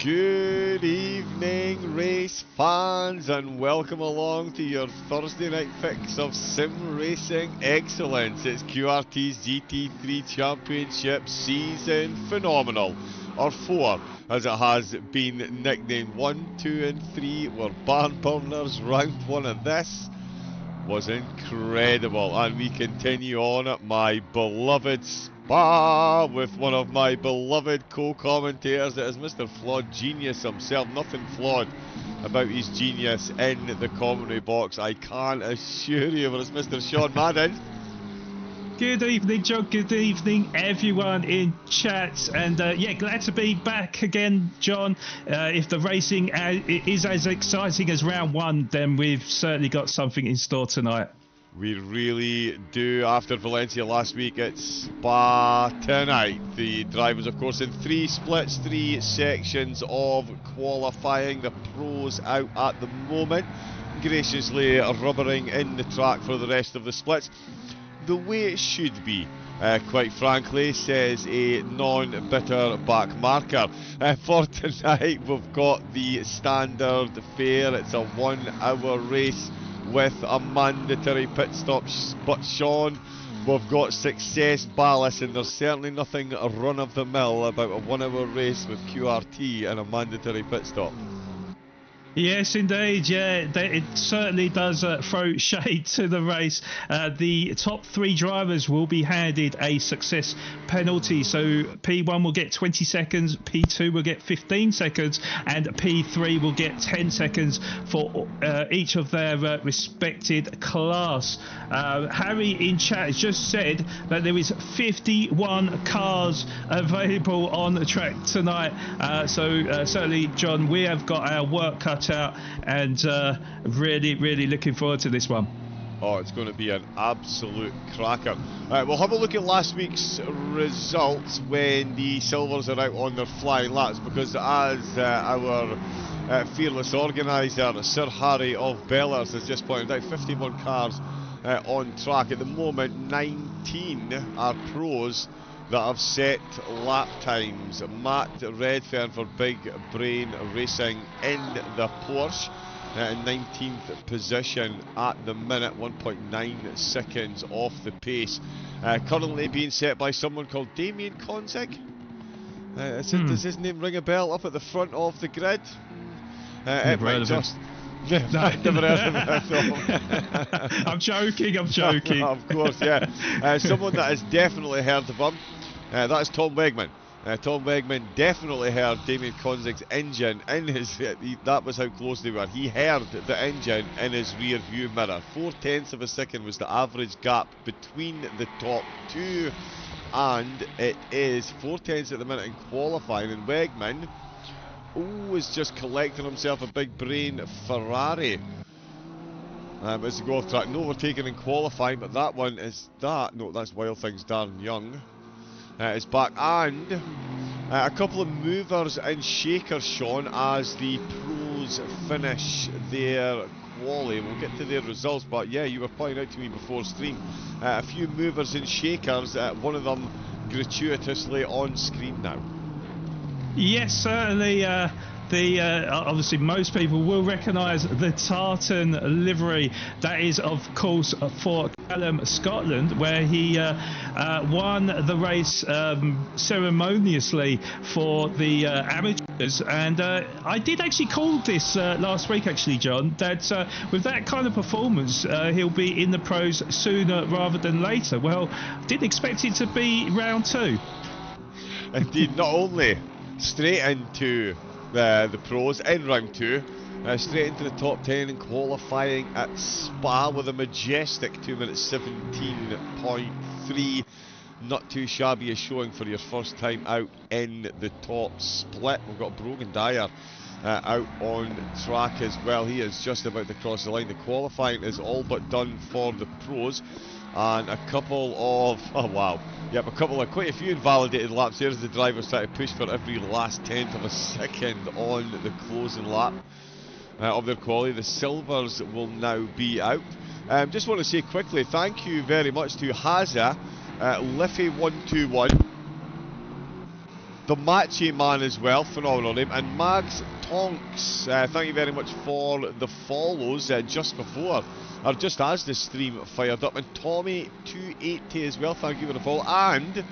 Good evening, race fans, and welcome along to your Thursday night fix of sim racing excellence. It's QRT's GT3 Championship Season Phenomenal, or 4, as it has been nicknamed. 1, 2 and 3 were barn burners. Round 1 of this was incredible, and we continue on at my beloved Spa with one of my beloved co-commentators. It is Mr. Flawed Genius himself. Nothing flawed about his genius in the commentary box, I can assure you, but it's Mr. Sean Madden. Good evening, John. Good evening, everyone in chat. And yeah, glad to be back again, John. If the racing is as exciting as round 1, then we've certainly got something in store tonight. We really do. After Valencia last week, it's Spa tonight. The drivers, of course, in 3 splits, 3 sections of qualifying. The pros out at the moment, graciously rubbering in the track for the rest of the splits. The way it should be, quite frankly, says a non-bitter back marker. For tonight, we've got the standard fare. It's a 1-hour race with a mandatory pit stop. But Sean, we've got success ballast, and there's certainly nothing run-of-the-mill about a 1-hour race with QRT and a mandatory pit stop. Yes, indeed. Yeah, it certainly does throw shade to the race. The top 3 drivers will be handed a success penalty. So P1 will get 20 seconds, P2 will get 15 seconds, and P3 will get 10 seconds for each of their respected class. Harry in chat has just said that there is 51 cars available on the track tonight. So certainly, John, we have got our work cut out, and really looking forward to this one. Oh, it's going to be an absolute cracker. We'll have a look at last week's results when the silvers are out on their flying laps, because as our fearless organiser, Sir Harry of Bellers, has just pointed out, 51 cars on track. At the moment, 19 are pros that have set lap times. Matt Redfern for Big Brain Racing in the Porsche, in 19th position at the minute, 1.9 seconds off the pace. Currently being set by someone called Damien Konzig. Does his name ring a bell up at the front of the grid? It might just... I've never heard of him. I'm joking. Of course, yeah. Someone that has definitely heard of him, that is Tom Wegman. Tom Wegman definitely heard Damien Konzig's engine in his... that was how close they were. He heard the engine in his rear view mirror. 0.4 of a second was the average gap between the top 2, and it is 0.4 at the minute in qualifying, and Wegman is just collecting himself a Big Brain Ferrari as they go off track. No overtaken in qualifying, but that one is no, that's Wild Things Darren Young is back, and a couple of movers and shakers, Sean, as the pros finish their quali. We'll get to their results, but yeah, you were pointing out to me before stream a few movers and shakers, one of them gratuitously on screen now. Yes, certainly. Obviously most people will recognise the tartan livery. That is, of course, for Callum Scotland, where he won the race ceremoniously for the amateurs. And I did actually call this last week, actually, John, that with that kind of performance, he'll be in the pros sooner rather than later. Well, didn't expect it to be round 2. Indeed, not only straight into the pros in round 2, straight into the top 10 in qualifying at Spa with a majestic 2 minutes 17.3. Not too shabby a showing for your first time out in the top split. We've got Brogan Dyer out on track as well. He is just about to cross the line. The qualifying is all but done for the pros, and a couple of quite a few invalidated laps there as the drivers try to push for every last 10th of a second on the closing lap of their quali. The silvers will now be out. Just want to say quickly, thank you very much to Haza, Liffey121, The Matchy Man as well, phenomenal name. And Mags Tonks, thank you very much for the follows just before, or just as the stream fired up. And Tommy280 as well, thank you for the follow. And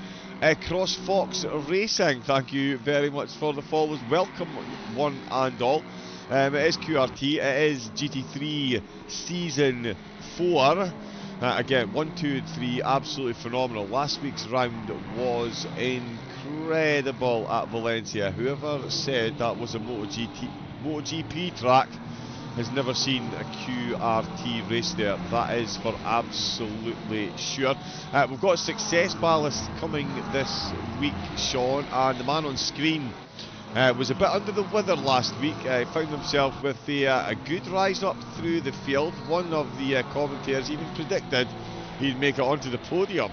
Cross Fox Racing, thank you very much for the follows. Welcome one and all. It is QRT, it is GT3 Season 4. Again, 1, 2 and 3, absolutely phenomenal. Last week's round was incredible at Valencia. Whoever said that was a MotoGP track has never seen a QRT race there. That is for absolutely sure. We've got success ballast coming this week, Sean, and the man on screen was a bit under the weather last week. Found himself with a good rise up through the field. One of the commentators even predicted he'd make it onto the podium.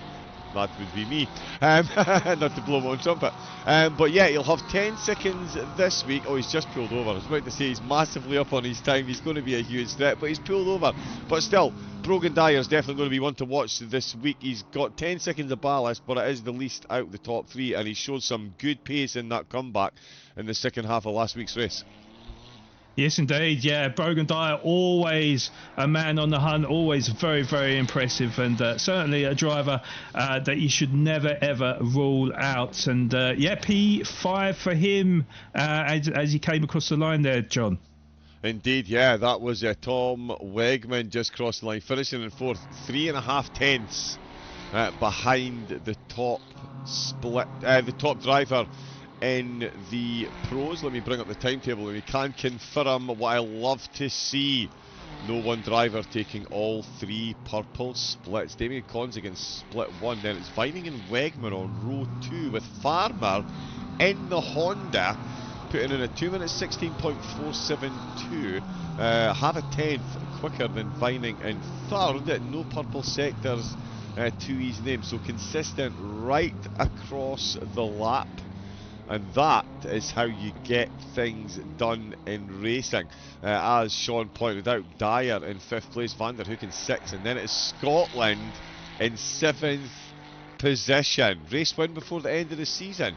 That would be me, not to blow my own trumpet. But yeah, he'll have 10 seconds this week. Oh, he's just pulled over. I was about to say he's massively up on his time. He's going to be a huge threat, but he's pulled over. But still, Brogan Dyer's definitely going to be one to watch this week. He's got 10 seconds of ballast, but it is the least out of the top 3, and he showed some good pace in that comeback in the second half of last week's race. Yes, indeed. Yeah, Brogan Dyer, always a man on the hunt, always very, very impressive, and certainly a driver that you should never, ever rule out. And yeah, P5 for him as he came across the line there, John. Indeed, yeah, that was Tom Wegman just crossed the line, finishing in 4th, 3.5 tenths behind the top split, the top driver in the pros. Let me bring up the timetable and we can confirm what I love to see. No one driver taking all 3 purple splits. Damien Konzig in split 1, then it's Vining and Wegman on row 2 with Farmer in the Honda putting in a 2 minutes 16.472, half a tenth quicker than Vining in 3rd. No purple sectors to his name, so consistent right across the lap. And that is how you get things done in racing. As Sean pointed out, Dyer in 5th place, Van der Hoek in 6th, and then it is Scotland in 7th position. Race win before the end of the season.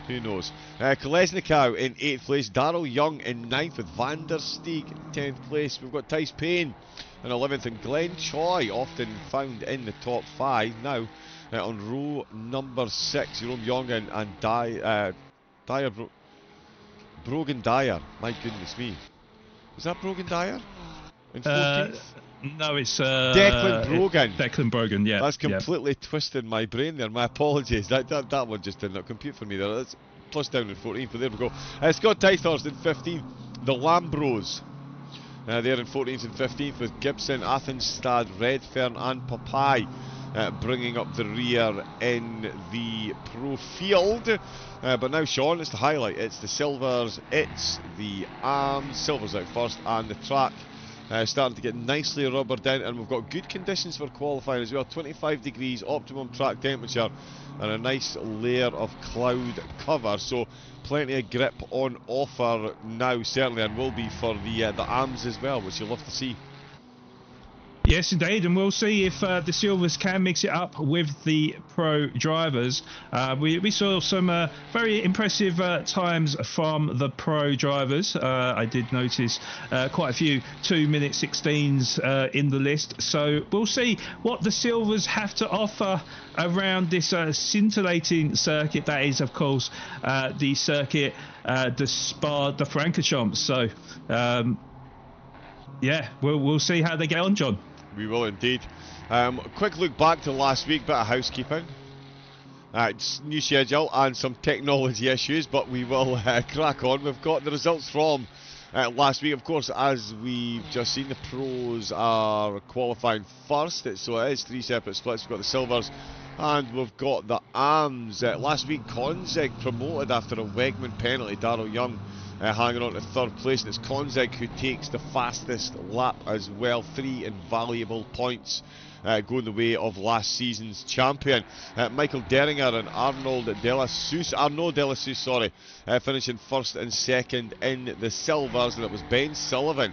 Who knows? Kolesnikov in 8th place, Darrell Young in 9th with Van der Steeg in 10th place. We've got Tice Payne in 11th, and Glenn Choi, often found in the top 5 now. On row number 6, Jerome Young and Brogan Dyer. My goodness me. Is that Brogan Dyer? In 14th? No, it's Declan Brogan. Declan Brogan, yeah. That's completely twisted my brain there. My apologies. That one just did not compute for me there. That's plus down in 14th, but there we go. Scott Tithorst in 15th. The Lambros. They're in 14th and 15th with Gibson, Athenstad, Redfern and Papai. Bringing up the rear in the pro field. But now, Sean, it's the highlight. It's the silvers, it's the arms. Silvers out first, and the track starting to get nicely rubbered in, and we've got good conditions for qualifying as well. 25 degrees, optimum track temperature, and a nice layer of cloud cover. So plenty of grip on offer now, certainly, and will be for the arms as well, which you'll love to see. Yes, indeed, and we'll see if the Silvers can mix it up with the pro drivers. We saw some very impressive times from the pro drivers. I did notice quite a few 2 minute 16s in the list. So we'll see what the Silvers have to offer around this scintillating circuit. That is, of course, the circuit, the Spa, the Francorchamps. So, yeah, we'll see how they get on, John. We will indeed. Quick look back to last week, bit of housekeeping. New schedule and some technology issues, but we will crack on. We've got the results from last week. Of course, as we've just seen, the pros are qualifying first, so it is 3 separate splits. We've got the silvers and we've got the arms. Last week, Konzig promoted after a Wegman penalty. Darrell Young hanging on to 3rd place, and it's Konzig who takes the fastest lap as well. 3 invaluable points going the way of last season's champion. Michael Deringer and Arnaud de la Souce, finishing 1st and 2nd in the silvers, and it was Ben Sullivan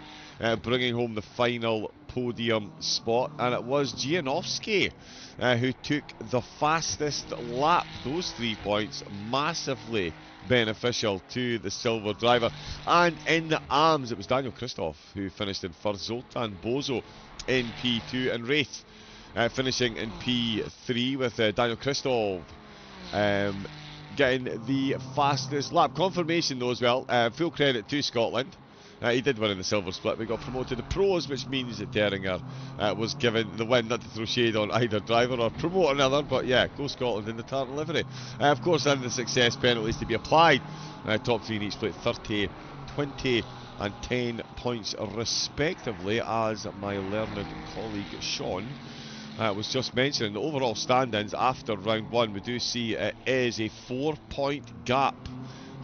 bringing home the final podium spot, and it was Gianowski who took the fastest lap. Those 3 points massively beneficial to the silver driver. And in the arms, it was Daniel Christoph who finished in first, Zoltan Bozo in P2, and Wraith finishing in P3, with Daniel Christoph getting the fastest lap. Confirmation though as well, full credit to Scotland. He did win in the silver split. We got promoted to pros, which means that Derringer was given the win. Not to throw shade on either driver or promote another, but yeah, go Scotland in the tartan livery. Of course, then the success penalties to be applied. Top 3 in each split, 30, 20 and 10 points respectively, as my learned colleague Sean was just mentioning. The overall stand-ins after round 1, we do see it is a 4-point gap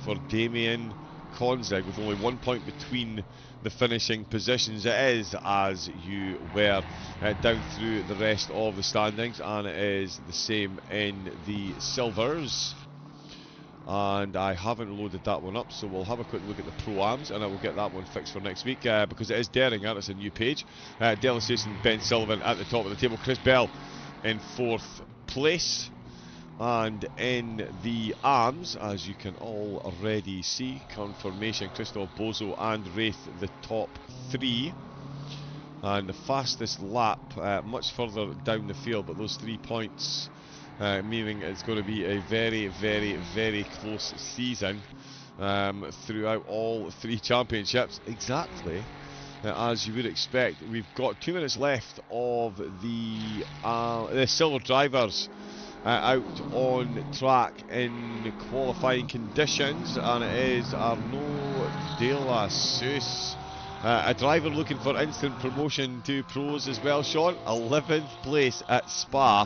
for Damien Konzig, with only 1 point between the finishing positions. It is as you were down through the rest of the standings, and it is the same in the silvers. And I haven't loaded that one up, so we'll have a quick look at the Pro-Ams, and I will get that one fixed for next week, because it is Derringer. It's a new page. Delasus and Ben Sullivan at the top of the table. Chris Bell in 4th place. And in the arms, as you can already see, confirmation, Christoph Bozo and Wraith the top 3. And the fastest lap much further down the field, but those 3 points meaning it's going to be a very, very, very close season throughout all 3 championships. Exactly as you would expect. We've got 2 minutes left of the silver drivers out on track in qualifying conditions, and it is Arnaud Delasus, a driver looking for instant promotion to pros as well. Sean, 11th place at Spa.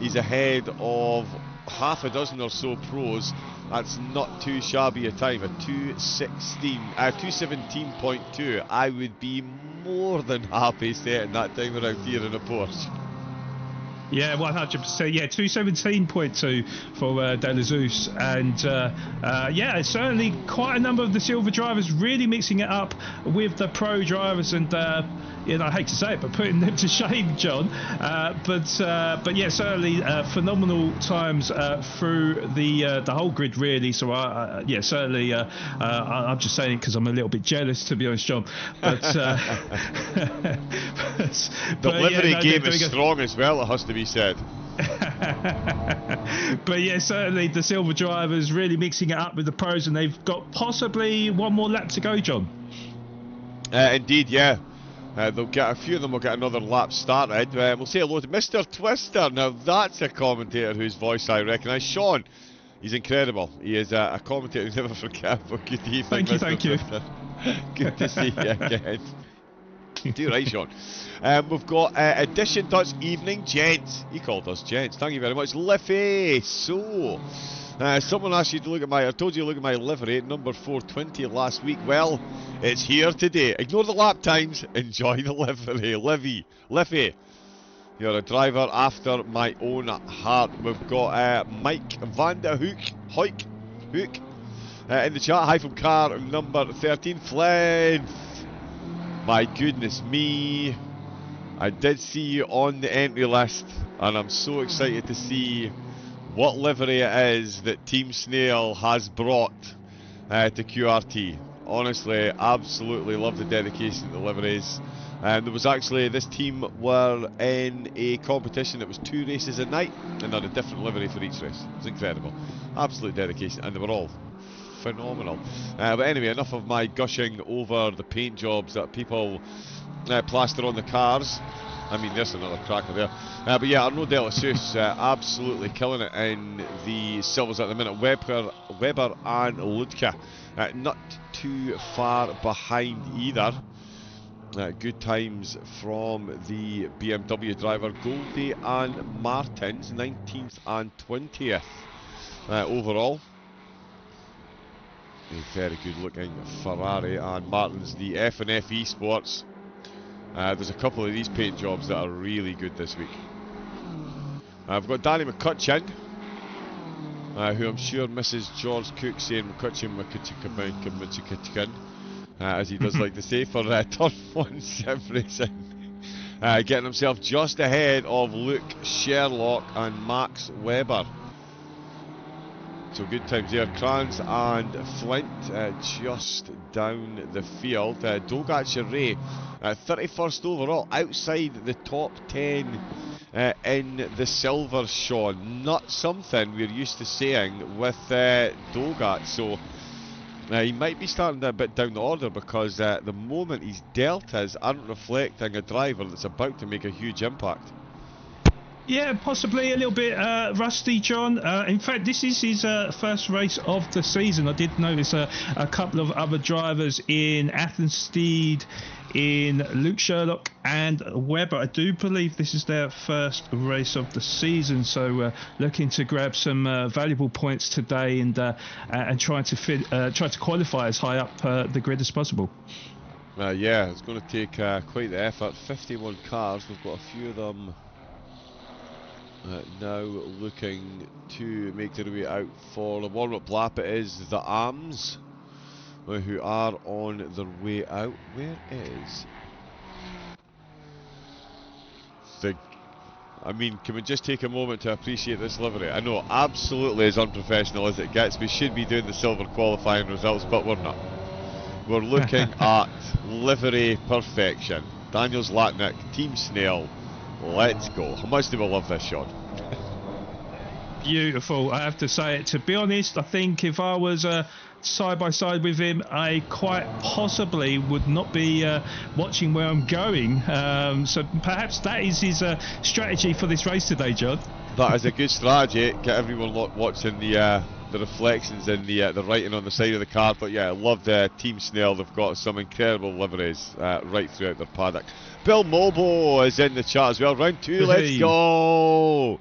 He's ahead of half a dozen or so pros. That's not too shabby a time, a 2:17.2. I would be more than happy setting that time around here in a Porsche. Yeah, 100%. Yeah, 2:17.2 for Delasus, and yeah, certainly quite a number of the silver drivers really mixing it up with the pro drivers, and you know, I hate to say it, but putting them to shame, John. But yeah, certainly phenomenal times through the whole grid, really. So yeah, certainly I'm just saying it because I'm a little bit jealous, to be honest, John. But the livery game is strong as well, it has to be said. But yeah, certainly the silver drivers really mixing it up with the pros, and they've got possibly one more lap to go, John. Indeed, yeah. They'll get a few of them will get another lap started. We'll say hello to Mr. Twister. Now that's a commentator whose voice I recognise. Sean, he's incredible. He is a commentator who never forget. But good evening, thank you. Good to see you again. Do right, Sean. We've got Edition Touch Evening Gents. He called us Gents. Thank you very much, Liffey. So, someone asked you to look at I told you to look at my livery, number 420 last week. Well, it's here today. Ignore the lap times. Enjoy the livery. Liffey, you're a driver after my own heart. We've got Mike van der Hoek in the chat. Hi from car number 13. Flynn. My goodness me, I did see you on the entry list, and I'm so excited to see what livery it is that Team Snail has brought to QRT. Honestly, absolutely love the dedication to the liveries. And there was actually, this team were in a competition that was 2 races a night, and they had a different livery for each race. It was incredible. Absolute dedication, and they were all phenomenal. But anyway, enough of my gushing over the paint jobs that people plaster on the cars. I mean, there's another cracker there. But yeah, Arnaud Delasus absolutely killing it in the silvers at the minute. Weber and Ludke not too far behind either. Good times from the BMW driver. Goldie and Martins, 19th and 20th overall. A very good looking Ferrari, and Martin's the F&F Esports. There's a couple of these paint jobs that are really good this week. I've got Danny McCutcheon, who I'm sure Mrs. George Cook saying McCutcheon. as he does like to say, for Turn 1 Sim Racing. Getting himself just ahead of Luke Sherlock and Max Webber. So good times there. Kranz and Flint just down the field. Dogat 31st overall, outside the top 10 in the silver, Sean. Not something we're used to seeing with Dogat. So he might be starting a bit down the order, because at the moment his deltas aren't reflecting a driver that's about to make a huge impact. Yeah, possibly a little bit rusty, John. In fact, this is his first race of the season. I did notice a couple of other drivers in Athenstead, in Luke Sherlock and Webber. I do believe this is their first race of the season, so looking to grab some valuable points today, and trying to qualify as high up the grid as possible. Yeah, it's going to take quite the effort. 51 cars, we've got a few of them now looking to make their way out for the warm-up lap. It is the AMS who are on their way out. Where is the... I mean, can we just take a moment to appreciate this livery? I know, absolutely as unprofessional as it gets. We should be doing the silver qualifying results, but we're not. We're looking at livery perfection. Daniel Zlatnik, Team Snail. Let's go. How much do we love this, Sean? Beautiful, I have to say it. To be honest, I think if I was side by side with him, I quite possibly would not be watching where I'm going. So perhaps that is his strategy for this race today, John. That is a good strategy. Get everyone watching the reflections and the writing on the side of the car. But yeah, I love the Team Snail. They've got some incredible liveries right throughout their paddock. Bill Mobo is in the chat as well. Round 2, let's go!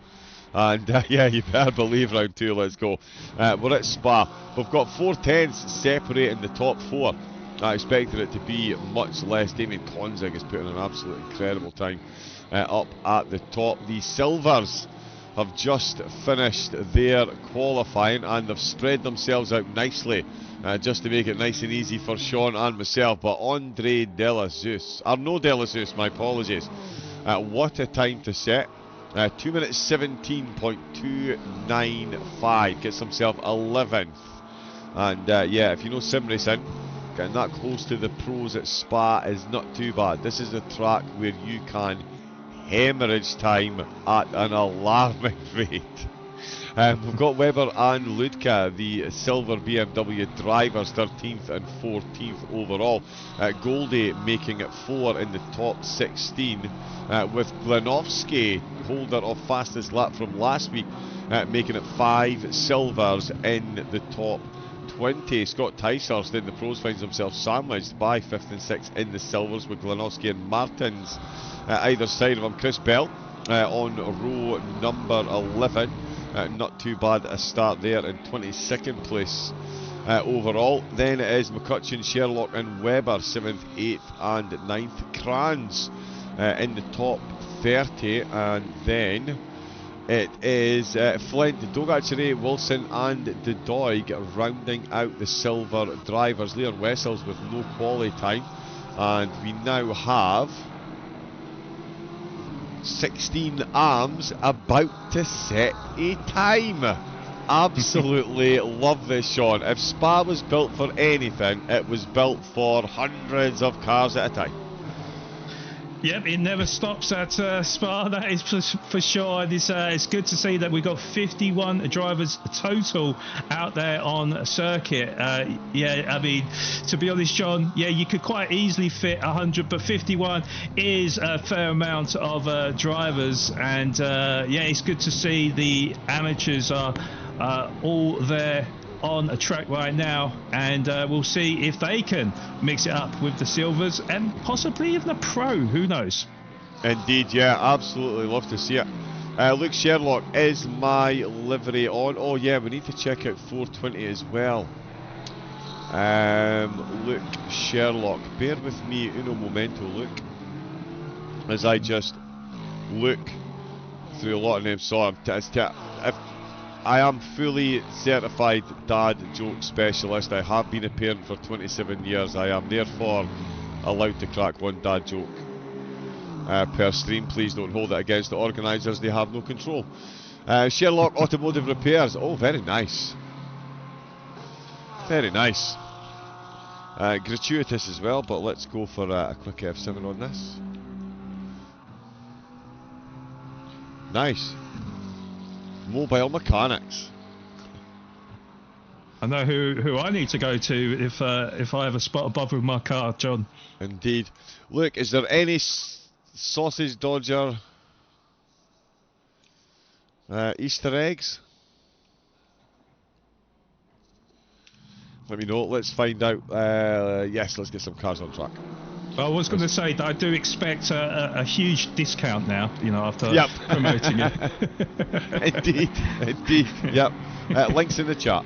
And yeah, you better believe round 2, let's go. We're at Spa. We've got 4 tenths separating the top 4. I expected it to be much less. Damien Konzig is putting an absolute incredible time up at the top. The Silvers have just finished their qualifying, and they've spread themselves out nicely just to make it nice and easy for Sean and myself. But Andre Delazeus, Arnaud Delazeus, my apologies, what a time to set. 2 minutes 17.295, gets himself 11th. And yeah, if you know sim racing, getting that close to the pros at Spa is not too bad. This is a track where you can hemorrhage time at an alarming rate. We've got Webber and Ludka, the silver BMW drivers, 13th and 14th overall. Goldie making it 4 in the top 16, with Glenofsky, holder of fastest lap from last week, making it 5 silvers in the top 20. Scott Ticehurst in the pros finds himself sandwiched by 5th and 6th in the silvers, with Glenofsky and Martins either side of him. Chris Bell on row number 11. Not too bad a start there in 22nd place overall. Then it is McCutcheon, Sherlock and Webber 7th, 8th and 9th. Kranz in the top 30, and then it is Flint, Dogachere, Wilson and De Doig rounding out the silver drivers. Leon Wessels with no quali time, and we now have 16 arms about to set a time. Absolutely love this, Sean. If Spa was built for anything, it was built for hundreds of cars at a time. Yep, it never stops at Spa, that is for sure. It's good to see that we've got 51 drivers total out there on circuit. Yeah, I mean, to be honest, John, yeah, you could quite easily fit 100, but 51 is a fair amount of drivers. And yeah, it's good to see the amateurs are all there on a track right now, and we'll see if they can mix it up with the silvers and possibly even a pro, who knows. Indeed, yeah, absolutely love to see it. Luke Sherlock is my livery on. Oh yeah, we need to check out 420 as well. Luke Sherlock, bear with me uno momento, Luke, as I just look through a lot of names. So I am fully certified dad joke specialist. I have been a parent for 27 years. I am therefore allowed to crack one dad joke per stream. Please don't hold it against the organisers. They have no control. Sherlock Automotive Repairs. Oh, very nice. Very nice. Gratuitous as well, but let's go for a quick F7 on this. Nice. Mobile Mechanics. I know who I need to go to if I have a spot above with my car, John. Indeed. Look, is there any sausage dodger Easter eggs? Let me know. Let's find out. Yes, let's get some cars on track. I was going to say that I do expect a huge discount now, you know, after promoting it. Indeed, indeed. Yep. Links in the chat.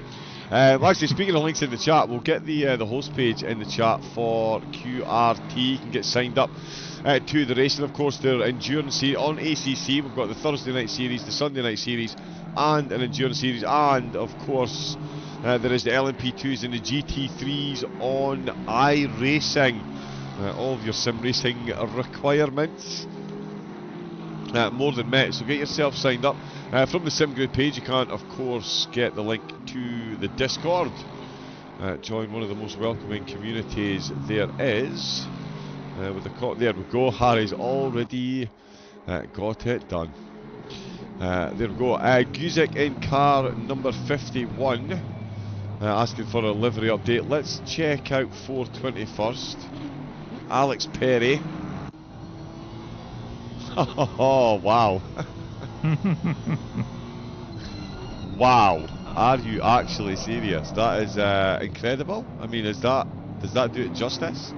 Actually, speaking of links in the chat, we'll get the host page in the chat for QRT. You can get signed up to the race, and of course their endurance series on ACC. We've got the Thursday night series, the Sunday night series, and an endurance series, and of course there is the LMP2s and the GT3s on iRacing. All of your sim racing requirements more than met, so get yourself signed up. From the SimGrid page you can of course get the link to the Discord. Join one of the most welcoming communities there is. With the there we go, Harry's already got it done. There we go. Guzik in car number 51 asking for a livery update. Let's check out 420 first. Alex Perry. Oh, wow. Wow. Are you actually serious? That is incredible. I mean, does that do it justice?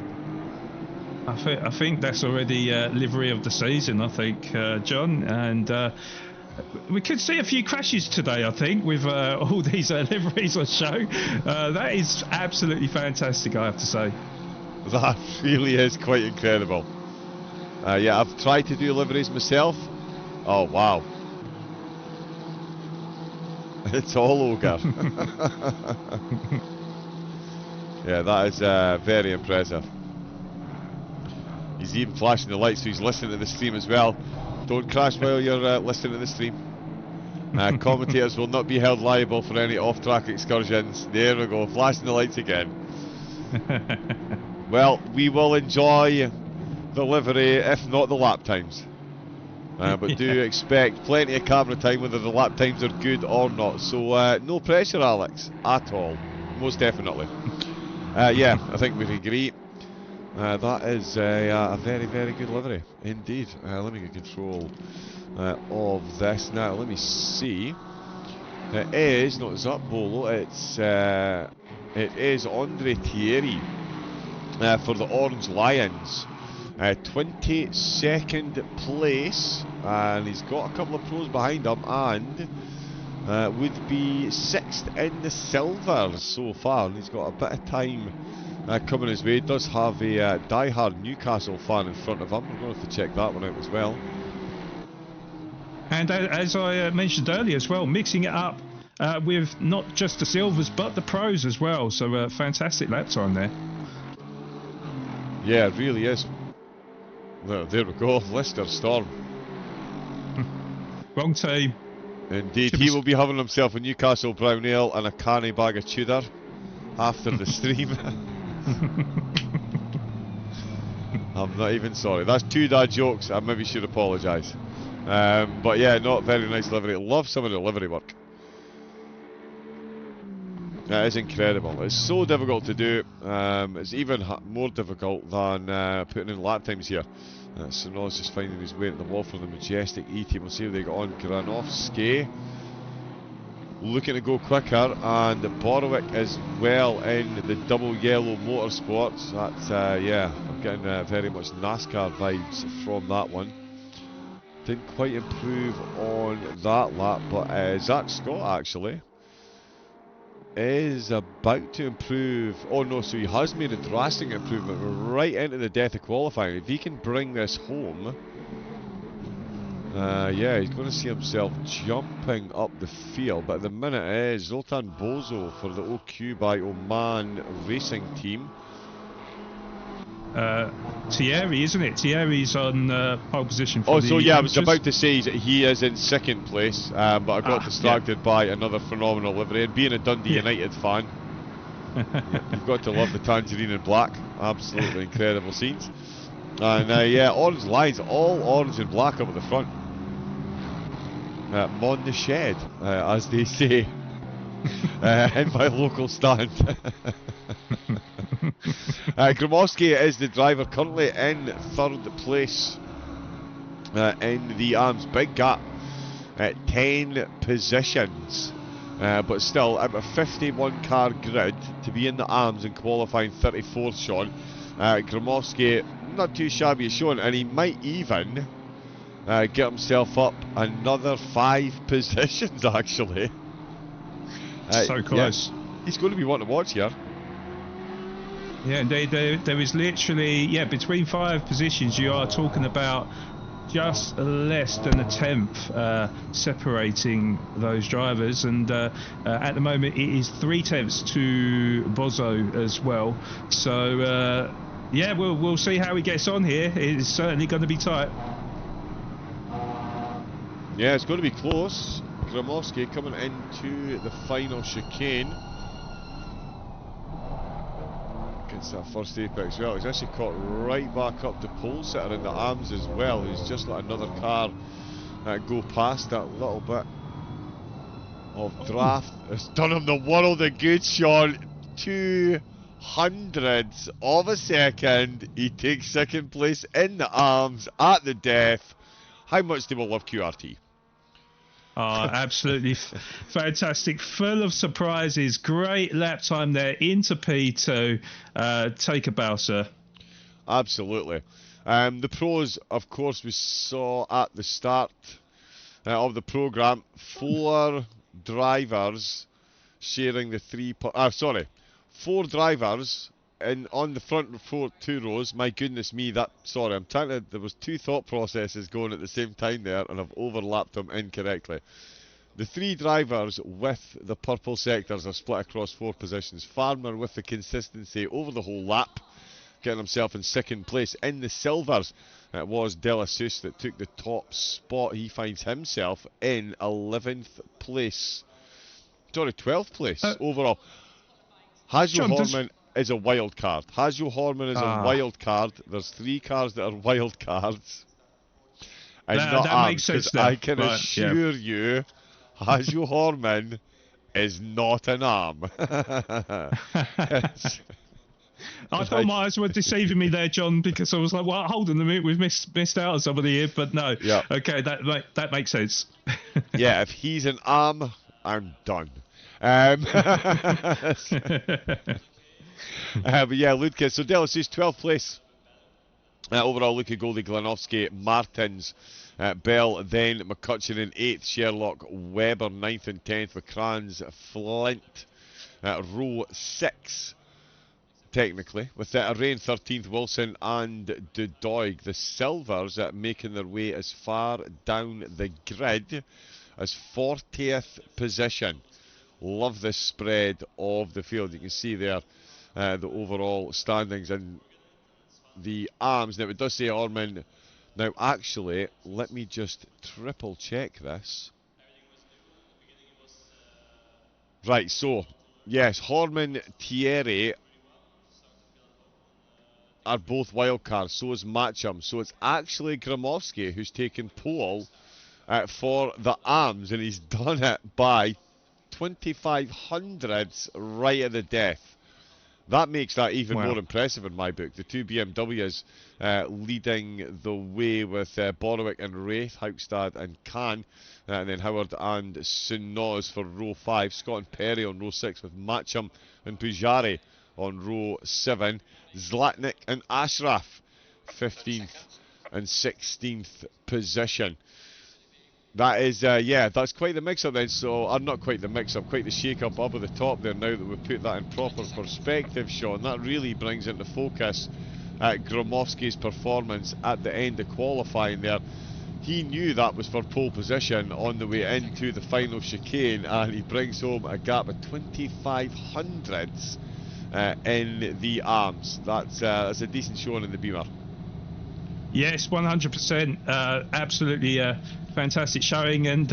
I think that's already livery of the season, I think, John. And we could see a few crashes today, I think, with all these liveries on show. That is absolutely fantastic, I have to say. That really is quite incredible. Yeah, I've tried to do liveries myself. Oh, wow. It's all ogre. Yeah, that is very impressive. He's even flashing the lights, so he's listening to the stream as well. Don't crash while you're listening to the stream. Commentators will not be held liable for any off-track excursions. There we go, flashing the lights again. Well, we will enjoy the livery, if not the lap times. But do expect plenty of camera time whether the lap times are good or not. So no pressure, Alex, at all. Most definitely. Yeah, I think we agree. That is a very, very good livery indeed. Let me get control of this now. Let me see. It is not Zappolo. It is Andre Thierry for the Orange Lions. 22nd place, and he's got a couple of pros behind him, and would be 6th in the silver so far. And he's got a bit of time coming his way. He does have a die-hard Newcastle fan in front of him. We're going to have to check that one out as well. And as I mentioned earlier as well, mixing it up with not just the silvers but the pros as well. So fantastic lap time there. Yeah, it really is. There we go, Lister Storm. Wrong team. Indeed, he will be having himself a Newcastle brown ale and a canny bag of cheddar after the stream. I'm not even sorry. That's two dad jokes. I maybe should apologise. But yeah, not very nice livery. Love some of the livery work. It is incredible. It's so difficult to do. It's even more difficult than putting in lap times here. Sono's just finding his way at the wall for the Majestic E-Team. We'll see how they get on. Granovsky looking to go quicker, and Borowick as well in the double yellow motorsports. That's, yeah, I'm getting very much NASCAR vibes from that one. Didn't quite improve on that lap, but Zach Scott actually is about to improve. Oh no, so he has made a drastic improvement right into the death of qualifying. If he can bring this home, Yeah, he's going to see himself jumping up the field, but at the minute it is Zoltan Bozo for the OQ by Oman Racing Team. Thierry, isn't it? Thierry's on pole position for the so yeah, amateurs. I was about to say he is in second place, but I got distracted by another phenomenal livery. And being a Dundee United fan, you've got to love the tangerine and black. Absolutely incredible scenes. And yeah, orange lines, all orange and black up at the front. Mon the shed, as they say in my local stand. Gromowski is the driver, currently in third place in the ARMS. Big gap, 10 positions, but still out of a 51 car grid to be in the ARMS and qualifying 34th, Sean. Gromowski not too shabby a showing, and he might even get himself up another 5 positions actually. So close. Yeah, he's going to be one to watch here. Yeah, there is literally, between 5 positions you are talking about just less than a tenth separating those drivers, and at the moment it is 3/10 to Bozo as well. So yeah, we'll see how he gets on here. It's certainly going to be tight. Yeah, it's going to be close. Gromowski coming into the final chicane. Gets that first apex well. He's actually caught right back up to pole sitter in the ARMS as well, who's just let another car go past that little bit of draft. It's done him the world of good, Sean. 200ths of a second. He takes second place in the ARMS at the death. How much do we love QRT? Oh, absolutely fantastic. Full of surprises. Great lap time there into P2. Take a bow, sir. Absolutely. The pros, of course, we saw at the start of the programme. 4 drivers sharing the 4 drivers on the front 2 rows. My goodness me, there was 2 thought processes going at the same time there, and I've overlapped them incorrectly. The 3 drivers with the purple sectors are split across 4 positions. Farmer with the consistency over the whole lap, getting himself in second place. In the silvers, it was De La Souce that took the top spot. He finds himself in 11th place. Sorry, 12th place overall. Hajo Horman is a wild card. Hajo Horman is a wild card. There's 3 cars that are wild cards. And that makes sense now. I can assure you, Hajo Horman is not an arm. I thought my eyes were deceiving me there, John, because I was like, well, hold on a minute, we've missed out on somebody here, but no. Yeah. Okay, that makes sense. Yeah, if he's an arm, I'm done. But yeah, Ludke. So De La Souce 12th place. Overall, Luca Goldie, Glanovsky, Martins, Bell, then McCutcheon in 8th, Sherlock, Webber 9th and 10th, with Kranz, Flint, row 6, technically, with Rain 13th, Wilson and De Doig. The Silvers making their way as far down the grid as 40th position. Love this spread of the field. You can see there the overall standings and the ARMS. Now it does say Horman. Now actually, let me just triple check this. Right, so yes, Horman, Thierry are both wildcards. So is Matcham. So it's actually Gromowski who's taken pole for the ARMS, and he's done it by 2,500ths right at the death. That makes that even more impressive in my book. The 2 BMWs leading the way with Borwick and Wraith, Haugstad and Kahn, and then Howard and Sunoz for row 5. Scott and Perry on row 6 with Matcham and Pujari on row 7. Zlatnik and Ashraf 15th and 16th position. That is, yeah, that's quite the mix-up then. So, not quite the mix-up, quite the shake-up up at the top there now that we've put that in proper perspective, Sean. That really brings into focus Gromowski's performance at the end of qualifying there. He knew that was for pole position on the way into the final chicane, and he brings home a gap of 25 hundredths in the arms. That's a decent showing in the Beamer. Yes, 100%. Absolutely fantastic showing, and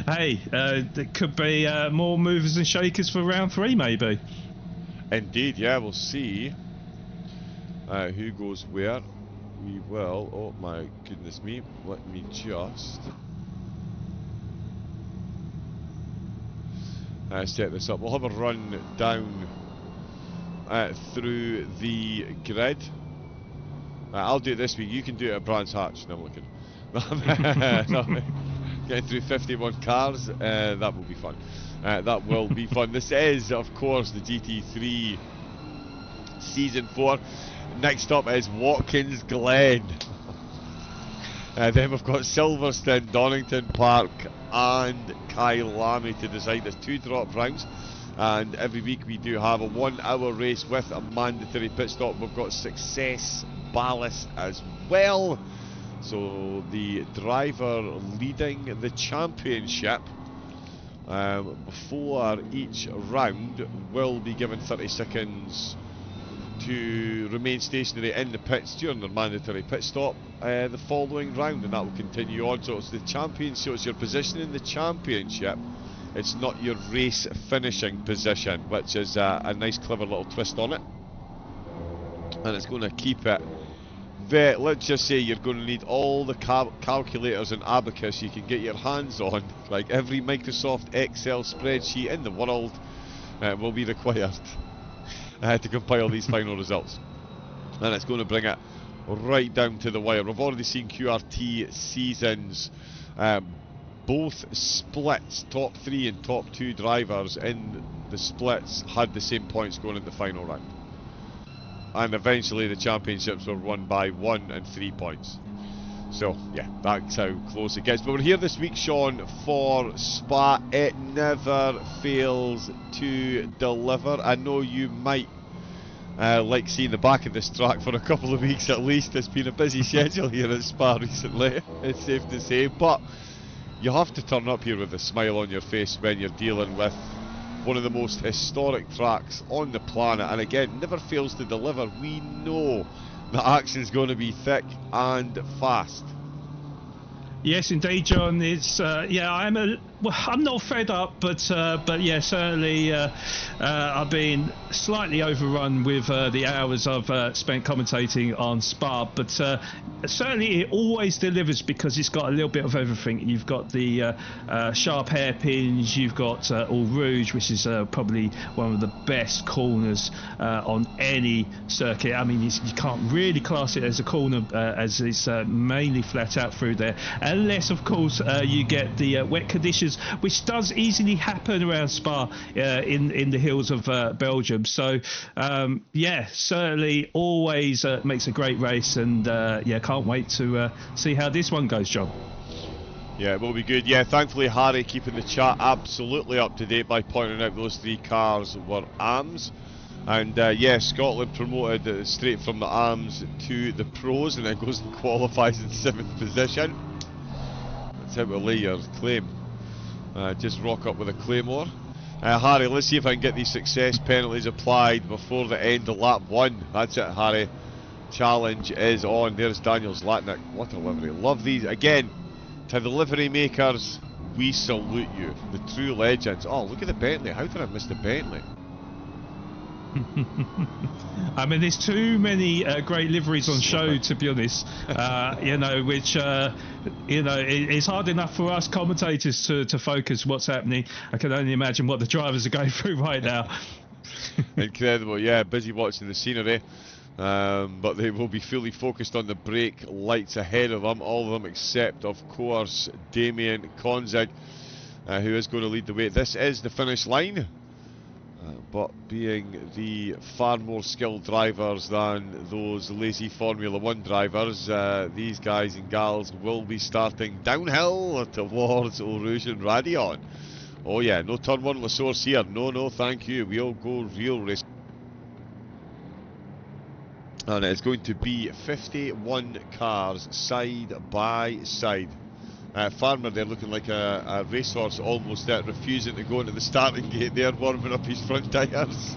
hey, there could be more movers and shakers for round 3, maybe. Indeed, yeah, we'll see who goes where. We will. Oh my goodness me! Let me just set this up. We'll have a run down through the grid. I'll do it this week. You can do it at Brands Hatch. No, I'm looking. No, getting through 51 cars. That will be fun. That will be fun. This is, of course, the GT3 Season 4. Next up is Watkins Glen. Then we've got Silverstone, Donington Park, and Kyalami to decide. There's 2 drop rounds, and every week we do have a 1 hour race with a mandatory pit stop. We've got Success Ballast as well. So the driver leading the championship before each round will be given 30 seconds to remain stationary in the pits during their mandatory pit stop the following round, and that will continue on. So it's the champion, so it's your position in the championship, it's not your race finishing position, which is a nice clever little twist on it, and it's going to keep it very, let's just say you're going to need all the calculators and abacus you can get your hands on. Like every Microsoft Excel spreadsheet in the world will be required to compile these final results, and it's going to bring it right down to the wire. We've already seen QRT seasons, both splits, top 3 and top 2 drivers in the splits had the same points going in the final round, and eventually the championships were won by 1 and 3 points. So yeah, that's how close it gets. But we're here this week, Sean, for Spa. It never fails to deliver. I know you might like seeing the back of this track for a couple of weeks at least. It's been a busy schedule here at Spa recently, it's safe to say, but you have to turn up here with a smile on your face when you're dealing with one of the most historic tracks on the planet, and again, never fails to deliver. We know the action's going to be thick and fast. Yes, indeed, John. It's yeah, I'm not fed up, but yeah, certainly I've been slightly overrun with the hours I've spent commentating on Spa, but certainly it always delivers because it's got a little bit of everything. You've got the sharp hairpins, you've got Eau Rouge, which is probably one of the best corners on any circuit. I mean, you can't really class it as a corner as it's mainly flat out through there, unless of course you get the wet conditions, which does easily happen around Spa in the hills of Belgium. So yeah, certainly always makes a great race, and yeah, can't wait to see how this one goes, John. Yeah, it will be good. Yeah, thankfully Harry keeping the chat absolutely up to date by pointing out those 3 cars were AMS. And yeah, Scotland promoted straight from the AMS to the pros, and then goes and qualifies in 7th position. That's how to lay your claim. Just rock up with a claymore. Harry, let's see if I can get these success penalties applied before the end of lap 1. That's it, Harry. Challenge is on. There's Daniel Zlatnik. What a livery. Love these. Again, to the livery makers, we salute you. The true legends. Oh, look at the Bentley. How did I miss the Bentley? I mean, there's too many great liveries on show, to be honest. You know, which you know, it's hard enough for us commentators to focus what's happening. I can only imagine what the drivers are going through right now. Incredible, yeah. Busy watching the scenery, but they will be fully focused on the brake lights ahead of them. All of them except, of course, Damien Konzig, who is going to lead the way. This is the finish line. But being the far more skilled drivers than those lazy Formula 1 drivers, these guys and gals will be starting downhill towards Eau Rouge and Radion. Oh yeah, no turn 1 La Source here. No, no, thank you. We'll go real race. And it's going to be 51 cars side by side. Farmer there looking like a racehorse almost refusing to go into the starting gate there, warming up his front tyres.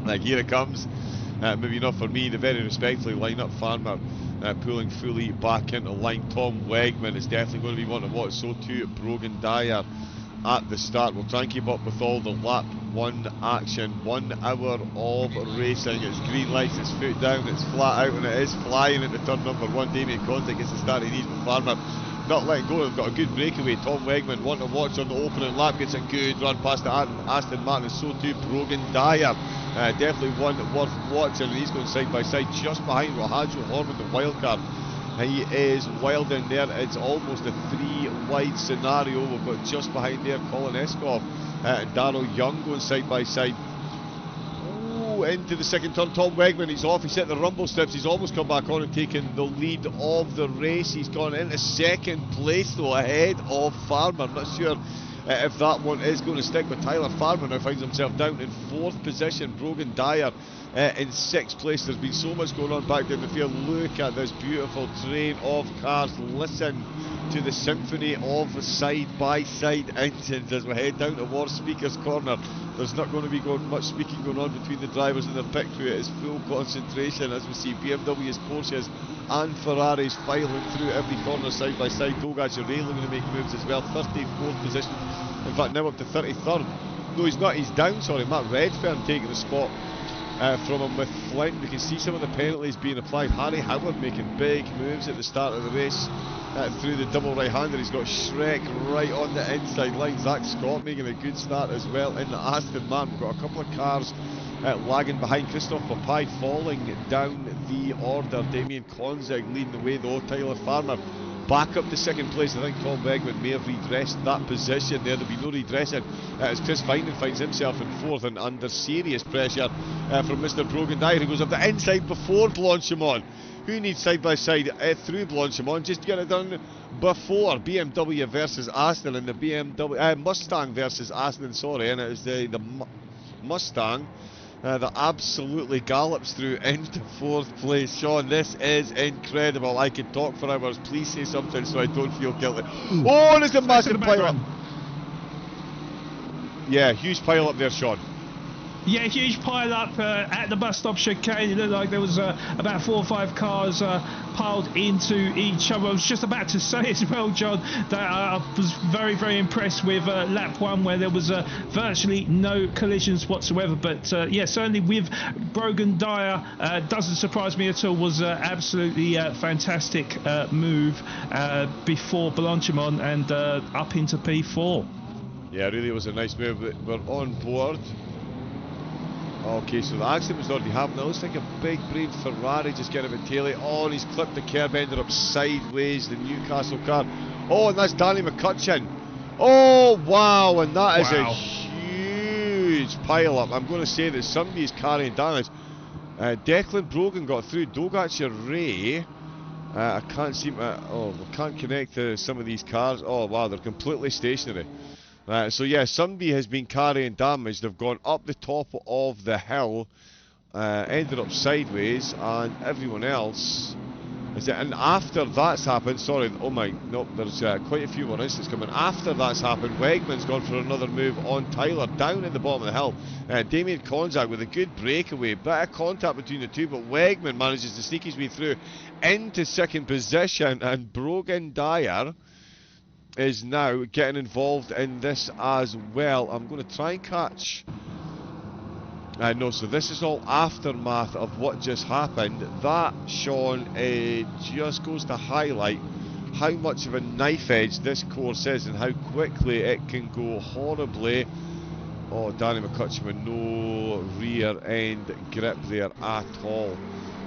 Like, here it comes. Maybe not for me, the very respectfully line up. Farmer pulling fully back into line. Tom Wegman is definitely going to be one to watch. So too Brogan Dyer at the start. We'll try and keep up with all the lap 1 action. 1 hour of racing. It's green lights, it's foot down, it's flat out, and it is flying into turn number 1. Damien Condick gets the start he needs, but Farmer not letting go. They've got a good breakaway. Tom Wegman one to watch on the opening lap, gets a good run past the Aston Martin. So too Brogan Dyer. Definitely one worth watching, and he's going side by side just behind Rohajo Horman, the wild card. He is wild in there. It's almost a 3-wide scenario. We've got just behind there Colin Escoff and Darryl Young going side by side. Ooh, into the second turn. Tom Wegman, he's off. He's hit the rumble strips. He's almost come back on and taken the lead of the race. He's gone into second place though, ahead of Farmer. I'm not sure if that one is going to stick, but Tyler Farmer now finds himself down in 4th position. Brogan Dyer in 6th place. There's been so much going on back down the field. Look at this beautiful train of cars. Listen to the symphony of side-by-side engines as we head down towards Speaker's Corner. There's not going to be much speaking going on between the drivers and their pit crew. It is full concentration as we see BMWs, Porsches and Ferraris filing through every corner side by side. Pogacar really going to make moves as well. 34th position, in fact now up to 33rd. No, he's not, he's down, sorry. Matt Redfern taking the spot from him with Flint. We can see some of the penalties being applied. Harry Howard making big moves at the start of the race through the double right-hander. He's got Shrek right on the inside line. Zach Scott making a good start as well in the Aston Martin. We've got a couple of cars lagging behind. Christophe Papai falling down the order. Damien Konzig leading the way though. Tyler Farmer back up to second place. I think Tom Wegman may have redressed that position there. There'll be no redressing as Chris Finan finds himself in 4th and under serious pressure from Mr. Brogan Dyer, who goes up the inside before Blanchimont. Who needs side by side through Blanchimont? Just get it done before BMW versus Aston, and the BMW Mustang versus Aston. Sorry, and it was the Mustang that absolutely gallops through into 4th place. Sean, this is incredible. I could talk for hours. Please say something so I don't feel guilty. Oh, and it's a massive pile up. Yeah, huge pile up there, Sean. Yeah, huge pile up at the bus stop chicane. It looked like there was about 4 or 5 cars piled into each other. I was just about to say as well, John, that I was very, very impressed with lap 1 where there was virtually no collisions whatsoever. But yeah, certainly with Brogan Dyer, doesn't surprise me at all. Was absolutely fantastic move before Blanchimont and up into P4. Yeah, it really was a nice move. We're on board. Okay, so the accident was already happening. It looks like a big brain Ferrari just getting a bit taily. Oh, and he's clipped the curb, ended up sideways, the Newcastle car. Oh, and that's Danny McCutcheon. Oh, wow, and that is a huge pile up. I'm going to say that somebody is carrying damage. Declan Brogan got through. Dogacher Ray. I can't seem to. Oh, we can't connect to some of these cars. Oh, wow, they're completely stationary. So yeah, somebody has been carrying damage. They've gone up the top of the hill, ended up sideways, and everyone else is it. And after that's happened, sorry, oh my, no, there's quite a few more incidents coming. After that's happened, Wegman's gone for another move on Tyler down at the bottom of the hill. Damien Konzak with a good breakaway, bit of contact between the two, but Wegman manages to sneak his way through into second position, and Brogan Dyer is now getting involved in this as well. I'm going to try and catch. No, so this is all aftermath of what just happened. That, Sean, just goes to highlight how much of a knife edge this course is and how quickly it can go horribly. Oh, Danny McCutcheon with no rear end grip there at all.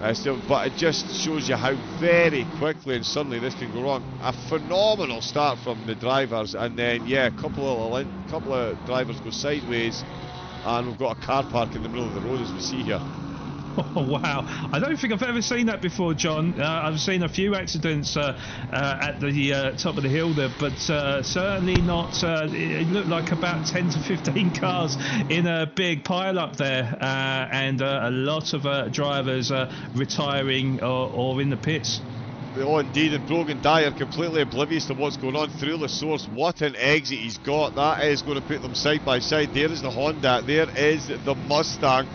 But it just shows you how very quickly and suddenly this can go wrong. A phenomenal start from the drivers, and then yeah, a couple of drivers go sideways, and we've got a car park in the middle of the road as we see here. Oh, wow. I don't think I've ever seen that before, John. I've seen a few accidents at the top of the hill there, but certainly not. It looked like about 10 to 15 cars in a big pile up there, and a lot of drivers retiring or in the pits. Oh, indeed, and Brogan Dyer completely oblivious to what's going on through the source. What an exit he's got. That is going to put them side by side. There is the Honda. There is the Mustang.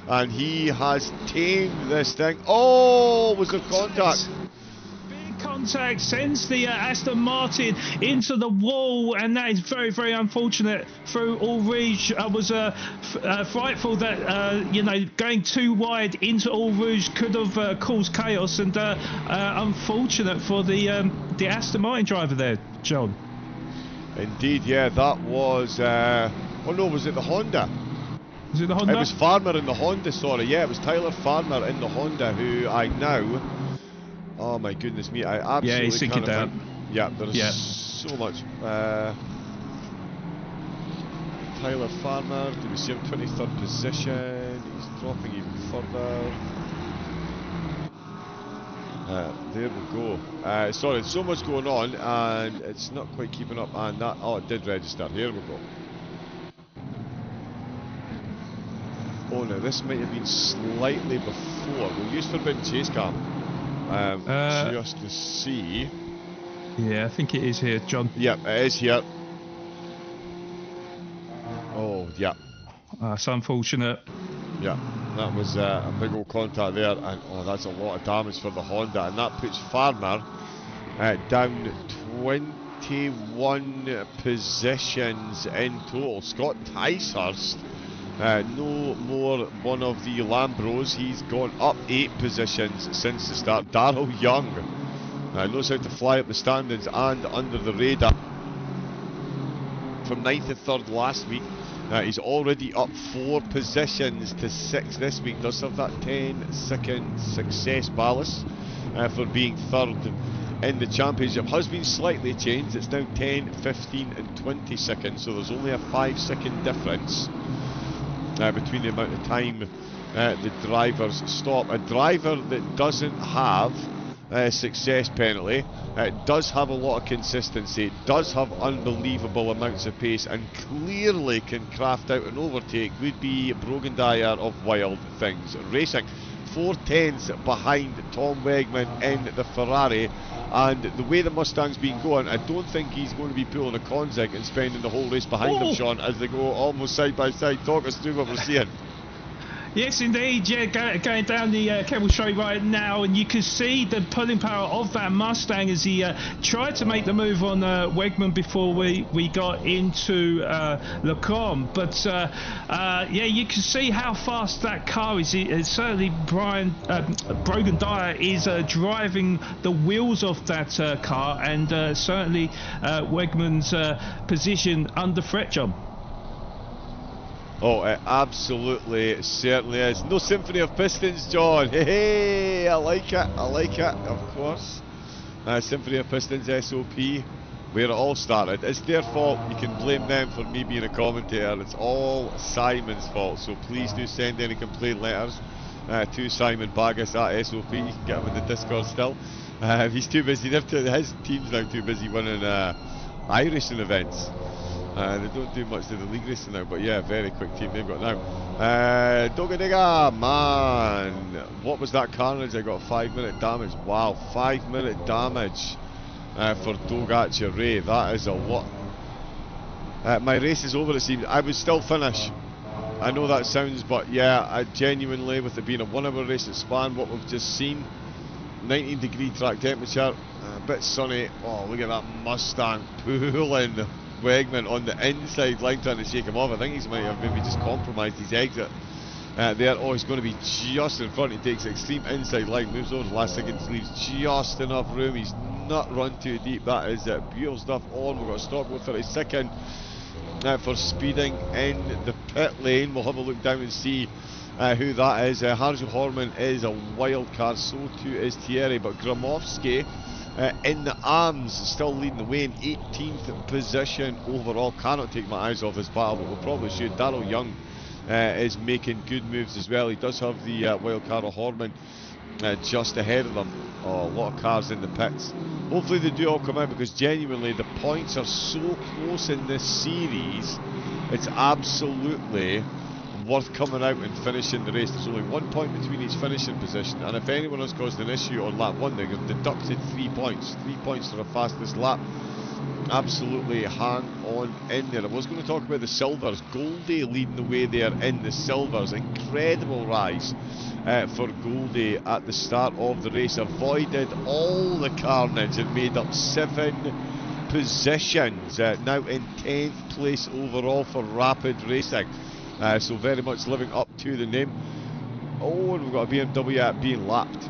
And he has tamed this thing. Oh, was there contact? Big contact sends the Aston Martin into the wall, and that is very, very unfortunate. Through All Rouge, was frightful that you know, going too wide into All Rouge could have caused chaos, and unfortunate for the Aston Martin driver there, John. Indeed, yeah, that was. Oh no, was it the Honda? Was it the Honda? It was Farmer in the Honda, sorry. Yeah, it was Tyler Farmer in the Honda, who I now... Oh my goodness me, I absolutely yeah, he's sinking down. Yeah, there's so much. Tyler Farmer, do we see him 23rd position? He's dropping even further. There we go. Sorry, so much going on, and it's not quite keeping up. And that... Oh, it did register. Here we go. Oh no, this might have been slightly before. We'll use Forbidden Chase Cam just to see. Yeah, I think it is here, John. Yep, it is here. Oh, yeah. That's unfortunate. Yeah, that was a big old contact there, and oh, that's a lot of damage for the Honda, and that puts Farmer down 21 positions in total. Scott Ticehurst. No more one of the Lambros. He's gone up 8 positions since the start. Darryl Young knows how to fly up the standings and under the radar. From 9th to 3rd last week, he's already up 4 positions to 6th this week. Does have that 10-second success ballast for being 3rd in the championship. Has been slightly changed. It's now 10, 15 and 20 seconds, so there's only a 5-second difference between the amount of time the drivers stop. A driver that doesn't have a success penalty does have a lot of consistency, does have unbelievable amounts of pace, and clearly can craft out an overtake would be Brogan Dyer of Wild Things Racing. 4/10 behind Tom Wegman in the Ferrari, and the way the Mustang's been going, I don't think he's going to be pulling a Konzig and spending the whole race behind him, Sean, as they go almost side by side. Talk us through what we're seeing. Yes, indeed. Yeah, going down the Kemmel Straight right now, and you can see the pulling power of that Mustang as he tried to make the move on Wegman before we got into Le Crom. But yeah, you can see how fast that car is. Certainly, Brogan Dyer is driving the wheels of that car, and certainly Wegman's position under threat, John. Oh, it absolutely certainly is. No Symphony of Pistons, John. Hey, I like it. I like it, of course. Symphony of Pistons SOP, where it all started. It's their fault. You can blame them for me being a commentator. It's all Simon's fault. So please do send any complaint letters to Simon Bagas at SOP. You can get him in the Discord still. He's too busy. His team's now too busy winning iRacing events. They don't do much to the league racing now, but yeah, very quick team they've got now. Dogadiga, man, what was that carnage? I got 5-minute damage. Wow, 5-minute damage for Dogacha. That is a lot. My race is over, it seems. I would still finish. I know that sounds, but yeah, I genuinely, with it being a 1-hour race at Span, what we've just seen, 19-degree track temperature, a bit sunny. Oh, look at that Mustang pulling Wegman on the inside line, trying to shake him off. I think he's might have maybe just compromised his exit there. Oh, he's going to be just in front. He takes extreme inside line, moves over the last second, leaves just enough room. He's not run too deep. That is beautiful stuff on. We've got a stop with 32nd for speeding in the pit lane. We'll have a look down and see who that is. Harjo Horman is a wild card, so too is Thierry, but Gramovsky in the arms, still leading the way in 18th position overall. Cannot take my eyes off this battle, but we'll probably should. Darryl Young is making good moves as well. He does have the wild card of Horman just ahead of them. Oh, a lot of cars in the pits. Hopefully they do all come out, because genuinely the points are so close in this series. It's absolutely worth coming out and finishing the race. There's only 1 point between each finishing position, and if anyone has caused an issue on lap 1, they're deducted 3 points. 3 points for the fastest lap. Absolutely hang on in there. I was going to talk about the silvers. Goldie leading the way there in the silvers. Incredible rise for Goldie at the start of the race. Avoided all the carnage and made up 7 positions. Now in 10th place overall for Rapid Racing. So very much living up to the name. Oh, and we've got a BMW being lapped.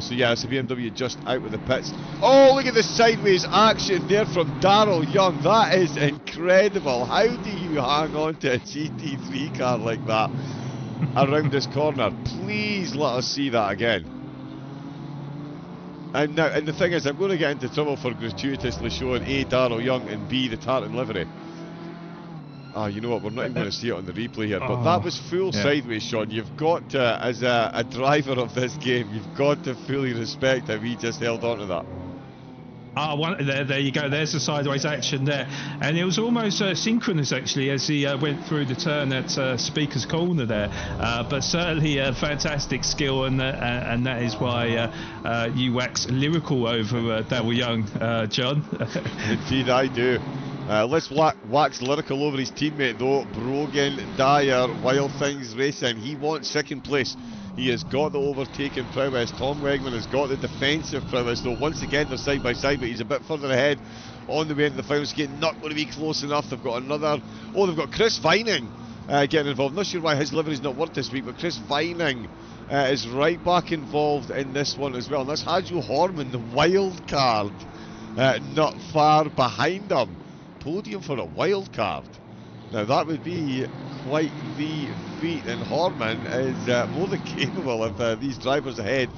So yeah, it's a BMW just out with the pits. Oh, look at the sideways action there from Darrell Young. That is incredible. How do you hang on to a GT3 car like that around this corner? Please let us see that again. And now, and the thing is, I'm going to get into trouble for gratuitously showing A, Darrell Young, and B, the tartan livery. Ah, you know what, we're not even going to see it on the replay here, but that was full sideways, Sean. You've got to, as a driver of this game, you've got to fully respect how he just held on to that. There you go. There's the sideways action there, and it was almost synchronous actually as he went through the turn at Speaker's Corner there. But certainly a fantastic skill, and that is why you wax lyrical over Darrell Young, John. Indeed, I do. Let's wax lyrical over his teammate though, Brogan Dyer, Wild Things Racing. He wants 2nd place. He has got the overtaking prowess. Tom Wegman has got the defensive prowess, though once again they're side by side, but he's a bit further ahead on the way into the final skate. Not going to be close enough. They've got another. Oh, they've got Chris Vining getting involved. Not sure why his livery's not worked this week, but Chris Vining is right back involved in this one as well. And that's Hajo Horman, the wild card, not far behind him. Podium for a wild card. Now that would be quite the feat, and Horman is more than capable if these drivers ahead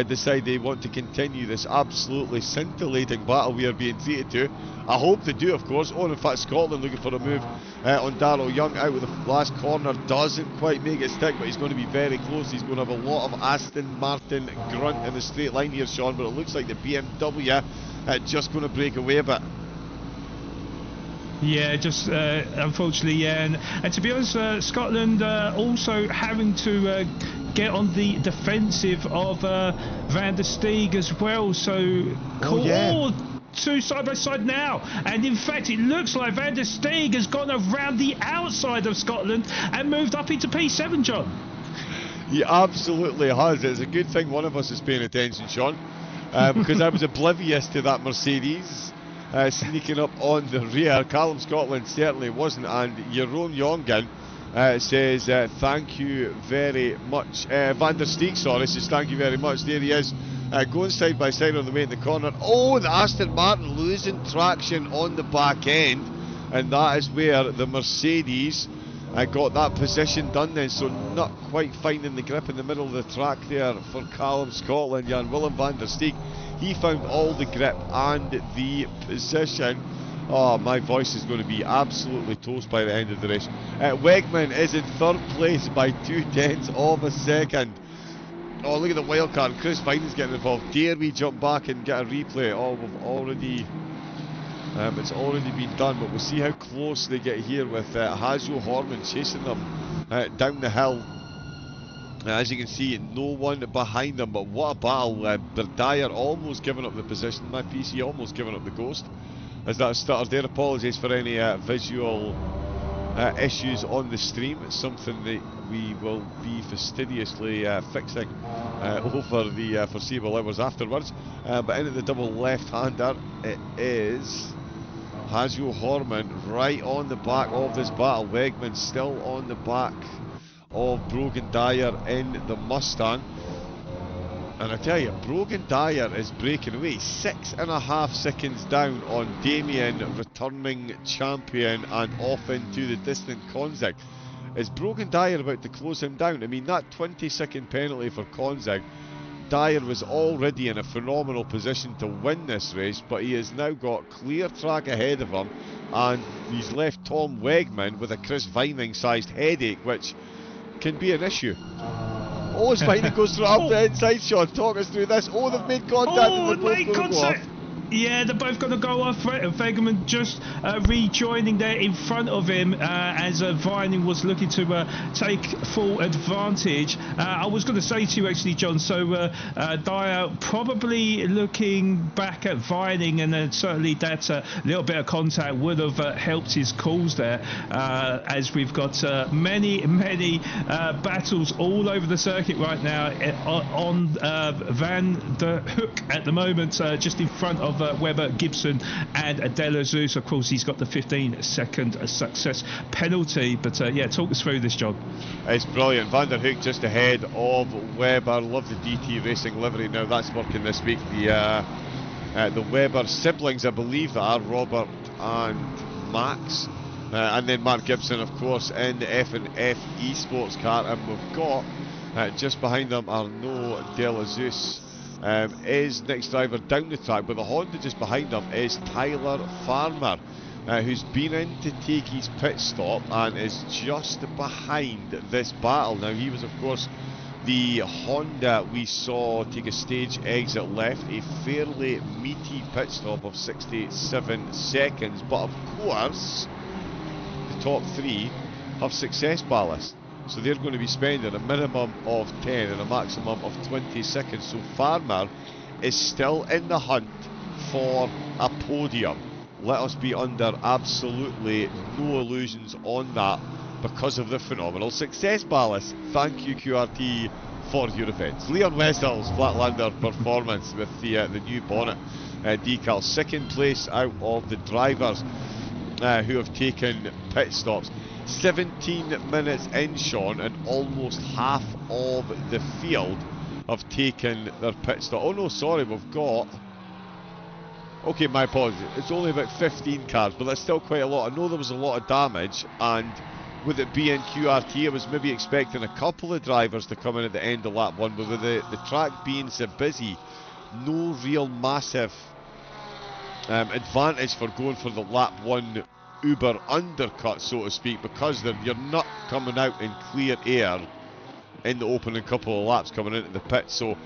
decide they want to continue this absolutely scintillating battle we are being treated to. I hope they do, of course. Oh, and in fact, Scotland looking for a move on Darrell Young out with the last corner. Doesn't quite make it stick, but he's going to be very close. He's going to have a lot of Aston Martin grunt in the straight line here, Sean, but it looks like the BMW just going to break away a bit. Yeah, just unfortunately, yeah, and to be honest, Scotland also having to get on the defensive of Van der Steeg as well. So two side by side now, and in fact, it looks like Van der Steeg has gone around the outside of Scotland and moved up into P7, John. He absolutely has. It's a good thing one of us is paying attention, Sean, because I was oblivious to that Mercedes. Sneaking up on the rear. Callum Scotland certainly wasn't, and Jeroen Jongen says thank you very much. Van der Steeg, sorry, says thank you very much. There he is, going side by side on the way in the corner. Oh, the Aston Martin losing traction on the back end, and that is where the Mercedes got that position done then, so not quite finding the grip in the middle of the track there for Callum Scotland. Jan Willem van der Steeg, he found all the grip and the position. Oh, my voice is going to be absolutely toast by the end of the race. Wegman is in 3rd place by 0.2 of a second. Oh, look at the wild card. Chris Vining's getting involved. Dare we jump back and get a replay? Oh, we've already... it's already been done, but we'll see how close they get here with Hajo Horman chasing them down the hill. As you can see, no one behind them, but what a battle. Dyer almost giving up the position. My PC almost giving up the ghost as that stuttered there. Apologies for any visual issues on the stream. It's something that we will be fastidiously fixing over the foreseeable hours afterwards. But in at the double left-hander, it is Hajo Horman right on the back of this battle. Wegman still on the back of Brogan Dyer in the Mustang. And I tell you, Brogan Dyer is breaking away 6.5 seconds down on Damien, returning champion, and off into the distant Konzig. Is Brogan Dyer about to close him down? I mean, that 20-second penalty for Konzig, Dyer was already in a phenomenal position to win this race, but he has now got clear track ahead of him, and he's left Tom Wegman with a Chris Vining-sized headache, which can be an issue. Oh, as Vining goes through up the inside, Sean. Talk us through this. Oh, they've made contact. Oh, and they're both going to go off. Yeah, they're both going to go off. Wegeman just rejoining there in front of him as Vining was looking to take full advantage. I was going to say to you actually, John, so Dyer probably looking back at Vining, and then certainly that little bit of contact would have helped his cause there, as we've got many battles all over the circuit right now on Van der Hoek at the moment, just in front of Webber, Gibson and De La Zeus. Of course, he's got the 15-second success penalty, but yeah, talk us through this, John. It's brilliant. Van der Hoek just ahead of Webber. Love the GT Racing livery now. That's working this week. The Webber siblings, I believe, that are Robert and Max. And then Mark Gibson, of course, in the F&F eSports car. And we've got, just behind them, Arnaud De La Zeus. Is next driver down the track, but the Honda just behind him is Tyler Farmer, who's been in to take his pit stop and is just behind this battle. Now, he was, of course, the Honda we saw take a stage exit left, a fairly meaty pit stop of 67 seconds, but of course, the top three have success ballast. So they're going to be spending a minimum of 10 and a maximum of 20 seconds. So Farmer is still in the hunt for a podium. Let us be under absolutely no illusions on that because of the phenomenal success ballast. Thank you, QRT, for your events. Leon Wessel's Flatlander performance with the new bonnet decal. Second place out of the drivers who have taken pit stops. 17 minutes in, Sean, and almost half of the field have taken their pit stop. Oh no, sorry, we've got... Okay, my apologies. It's only about 15 cars, but that's still quite a lot. I know there was a lot of damage, and with it being QRT, I was maybe expecting a couple of drivers to come in at the end of lap 1, but with the track being so busy, no real massive advantage for going for the lap 1 Uber undercut, so to speak, because you're not coming out in clear air in the opening couple of laps coming into the pit. So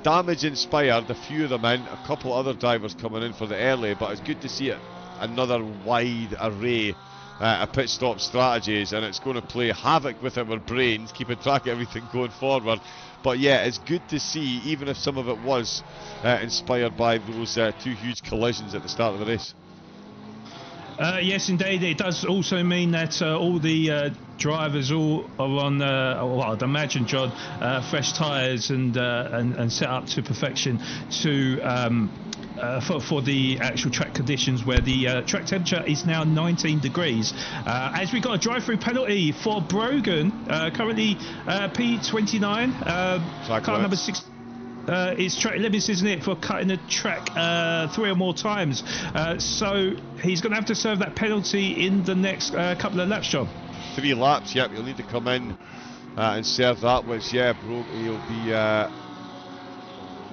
damage inspired, a few of them in, a couple other drivers coming in for the early, but it's good to see another wide array of pit stop strategies, and it's going to play havoc with our brains, keeping track of everything going forward. But yeah, it's good to see, even if some of it was inspired by those two huge collisions at the start of the race. Yes, indeed. It does also mean that all the drivers all are on, well, I'd imagine, John, fresh tyres and set up to perfection to for the actual track conditions, where the track temperature is now 19 degrees. As we got a drive-through penalty for Brogan, currently P29, car number 6. It's track limits, isn't it, for cutting the track 3 or more times. So he's going to have to serve that penalty in the next couple of laps, John. 3 laps, yep. He'll need to come in and serve that, which, yeah, he'll be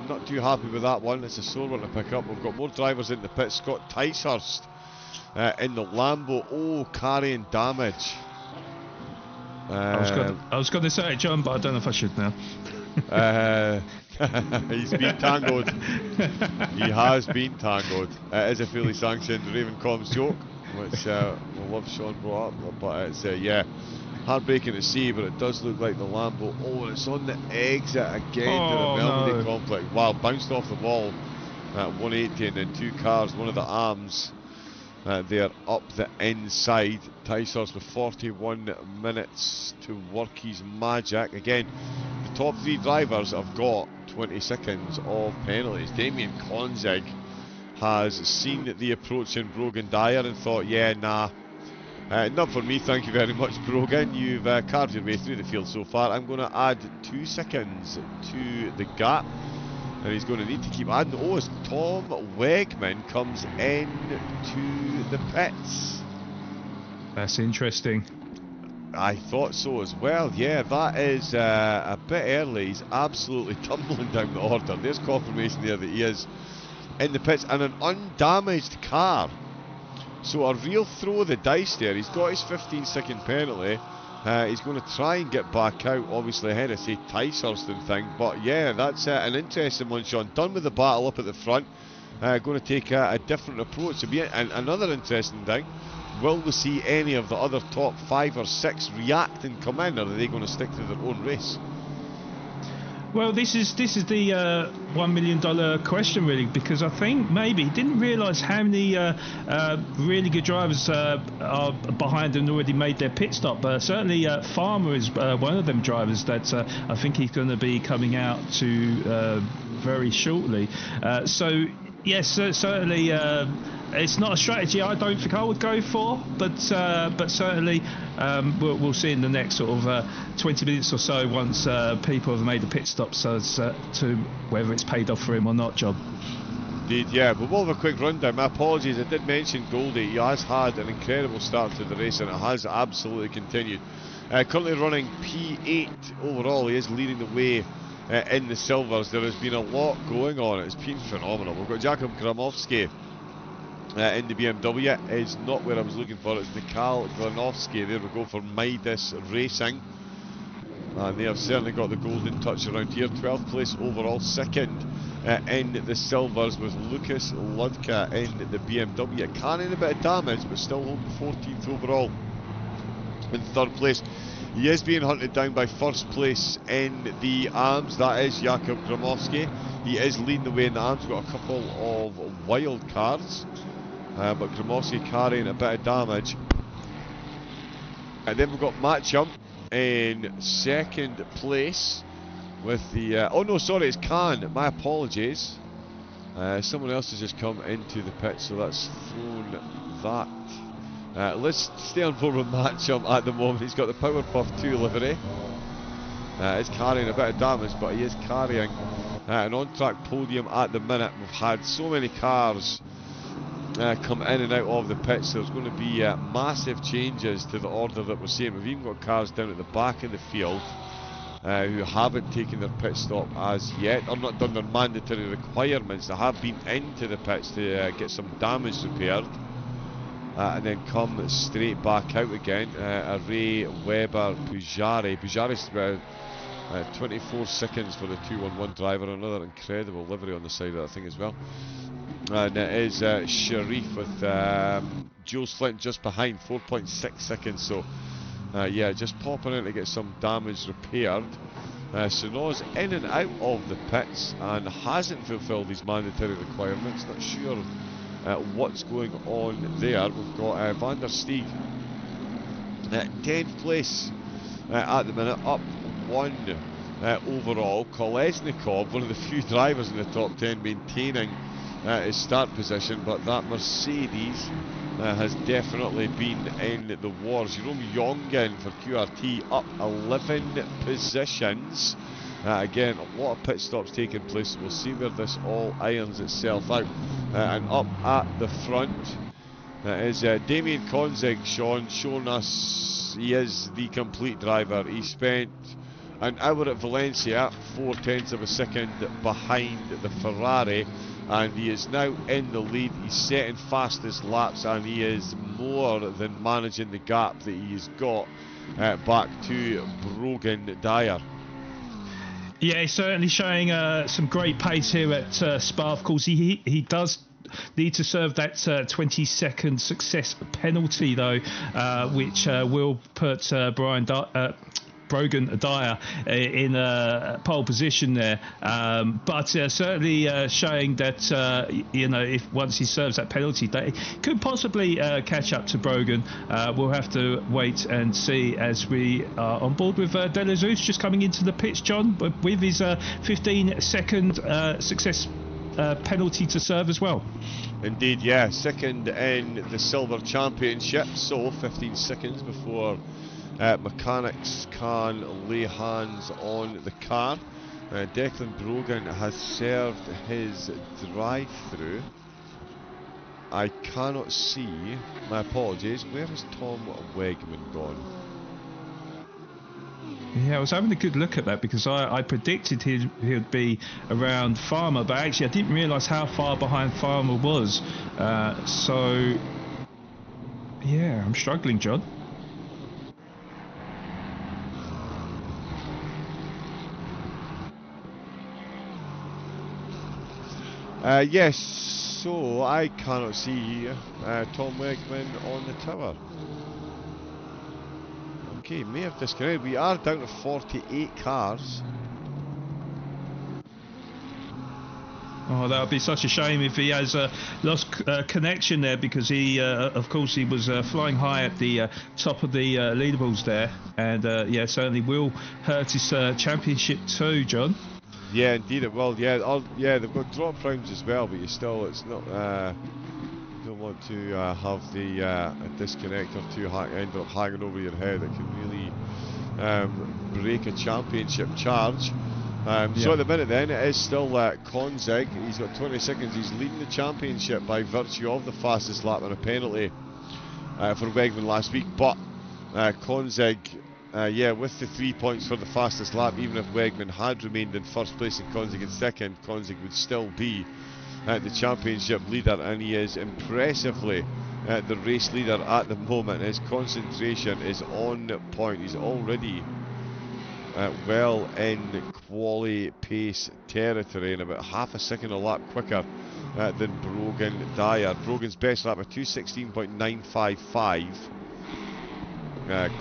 not too happy with that one. It's a sore one to pick up. We've got more drivers in the pit. Scott Ticehurst in the Lambo. Oh, carrying damage. I was going to say it, John, but I don't know if I should now. He's been tangoed. He has been tangoed. It is a fully sanctioned Raven Comms joke, which we'll love Sean brought up, but it's yeah, heartbreaking to see, but it does look like the Lambo. Oh, and it's on the exit again to the Melody complex. Wow, bounced off the wall at 180, and then 2 cars, one of the arms there up the inside. Ticehurst with 41 minutes to work his magic. Again, the top 3 drivers have got 20 seconds of penalties. Damien Konzig has seen the approaching Brogan Dyer and thought, yeah, nah, not for me, thank you very much, Brogan. You've carved your way through the field so far. I'm going to add 2 seconds to the gap, and he's going to need to keep adding. Oh, as Tom Wegman comes in to the pits. That's interesting. I thought so as well. Yeah, that is a bit early. He's absolutely tumbling down the order. There's confirmation there that he is in the pits, and an undamaged car. So a real throw of the dice there. He's got his 15-second penalty. He's going to try and get back out, obviously ahead of, say, Ticehurst and thing. But yeah, that's an interesting one, Sean. Done with the battle up at the front. going to take a different approach. And another interesting thing, will we see any of the other top 5 or 6 react and come in, or are they going to stick to their own race? Well, this is the $1 million question, really, because I think maybe he didn't realise how many really good drivers are behind and already made their pit stop. Certainly, Farmer is one of them drivers that I think he's going to be coming out to very shortly. So, yes, certainly. It's not a strategy I don't think I would go for, but certainly we'll see in the next sort of 20 minutes or so once people have made the pit stops as to whether it's paid off for him or not, John. Indeed, yeah. But we'll have a quick rundown. My apologies, I did mention Goldie. He has had an incredible start to the race, and it has absolutely continued. Currently running P8 overall. He is leading the way in the silvers. There has been a lot going on. It's been phenomenal. We've got Jakub Kramowski in the BMW. Is not where I was looking for. It's Mikhail Glanovsky. There we go for Midas Racing. And they have certainly got the golden touch around here. 12th place overall, second in the silvers with Lucas Ludka in the BMW. Carrying a bit of damage, but still holding 14th overall. In third place, he is being hunted down by first place in the AMS. That is Jakub Kramowski. He is leading the way in the AMS. Got a couple of wild cards. But Kramowski carrying a bit of damage. And then we've got Matchum in second place with the... oh no, sorry, it's Khan. My apologies. Someone else has just come into the pit, so that's thrown that. Let's stay on board with Matchum at the moment. He's got the Powerpuff 2 livery. He's carrying a bit of damage, but he is carrying an on-track podium at the minute. We've had so many cars come in and out of the pits. There's going to be massive changes to the order that we're seeing. We've even got cars down at the back of the field who haven't taken their pit stop as yet, or not done their mandatory requirements. They have been into the pits to get some damage repaired and then come straight back out again. Ray, Weber, Pujari. Pujari's 24 seconds for the 211 driver. Another incredible livery on the side of that thing as well. And it is Sharif with Jules Flint just behind, 4.6 seconds. So yeah, just popping in to get some damage repaired. Suno's in and out of the pits and hasn't fulfilled his mandatory requirements. Not sure what's going on there. We've got Van der Steeg 10th place at the minute, up 1 overall. Kolesnikov, one of the few drivers in the top 10 maintaining his start position, but that Mercedes has definitely been in the wars. Jerome Jongen for QRT up 11 positions. Again, a lot of pit stops taking place. We'll see where this all irons itself out. And up at the front is Damien Konzig, Sean, showing us he is the complete driver. He spent an hour at Valencia, 0.4 of a second behind the Ferrari, and he is now in the lead. He's setting fastest laps, and he is more than managing the gap that he's got back to Brogan Dyer. Yeah, he's certainly showing some great pace here at Spa. Of course, he does need to serve that 20-second success penalty, though, which will put Brogan Dyer in a pole position there, but certainly showing that if once he serves that penalty, that he could possibly catch up to Brogan. We'll have to wait and see as we are on board with De La Zeus just coming into the pits, John, with his 15-second success penalty to serve as well. Indeed, yeah, second in the Silver Championship, so 15 seconds before mechanics can lay hands on the car. Declan Brogan has served his drive-through. I cannot see, my apologies, where has Tom Wegman gone? Yeah, I was having a good look at that because I predicted he'd be around Farmer, but actually I didn't realise how far behind Farmer was. So, yeah, I'm struggling, John. Yes, So I cannot see Tom Wegman on the tower. Okay, may have disconnected. We are down to 48 cars. Oh, that would be such a shame if he has lost connection there, because he, of course, he was flying high at the top of the leaderboards there, and yeah, certainly will hurt his championship too, John. Yeah, indeed it will. Yeah, yeah, they've got drop rounds as well, but you still, it's not. Don't want to have the a disconnect or two end up hanging over your head. It can really break a championship charge. So at the minute then, it is still Konzig. He's got 20 seconds. He's leading the championship by virtue of the fastest lap and a penalty for Wegman last week. But Konzig, yeah, with the 3 points for the fastest lap, even if Wegman had remained in first place and Konzig in second, Konzig would still be the championship leader, and he is impressively the race leader at the moment. His concentration is on point. He's already well in quali pace territory and about half a second a lap quicker than Brogan Dyer. Brogan's best lap of 2:16.955.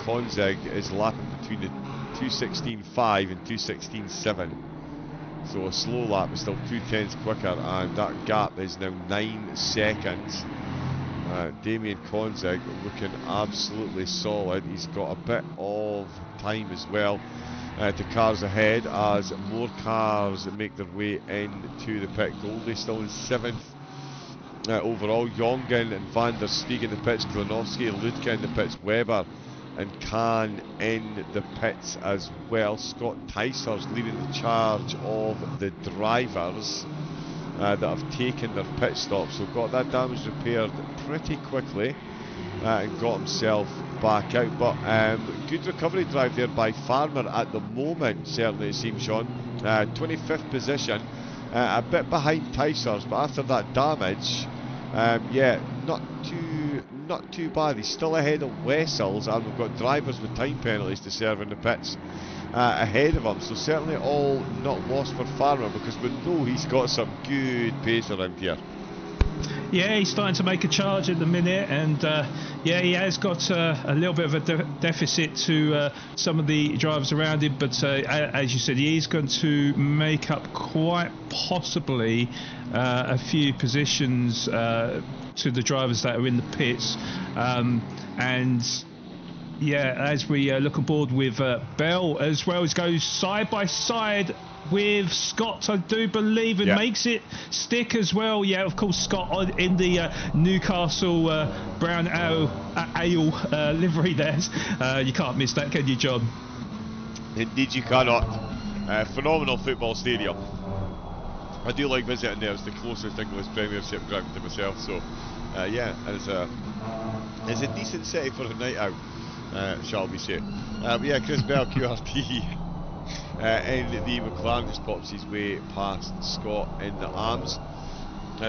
Konzig is lapping between the 2:16.5 and 2:16.7. So a slow lap is still 2/10 quicker, and that gap is now 9 seconds. Damien Konzig looking absolutely solid. He's got a bit of time as well to cars ahead as more cars make their way into the pit. Goldie still in 7th overall. Jongen and Van der Steeg in the pits. Klinowski, Ludke in the pits. Webber and Kahn in the pits as well. Scott Tysers leading the charge of the drivers that have taken their pit stops. So got that damage repaired pretty quickly and got himself back out. But good recovery drive there by Farmer at the moment, certainly it seems, Sean. 25th position, a bit behind Tysers, but after that damage, yeah, not too bad. He's still ahead of Wessels, and we've got drivers with time penalties to serve in the pits ahead of him. So certainly all not lost for Farmer, because we know he's got some good pace around here. Yeah, he's starting to make a charge at the minute, and yeah, he has got a little bit of a deficit to some of the drivers around him, but as you said, he is going to make up quite possibly a few positions to the drivers that are in the pits, and yeah, as we look aboard with Bell as well, as goes side by side with Scott, I do believe, and makes it stick as well. Yeah, of course, Scott in the Newcastle brown ale livery there. You can't miss that, can you, John? Indeed you cannot. Phenomenal football stadium. I do like visiting there. It's the closest English Premiership ground to myself, so yeah, it's a decent city for a night out, shall we say. Yeah, Chris Bell, QRT in the McLaren, just pops his way past Scott in the arms.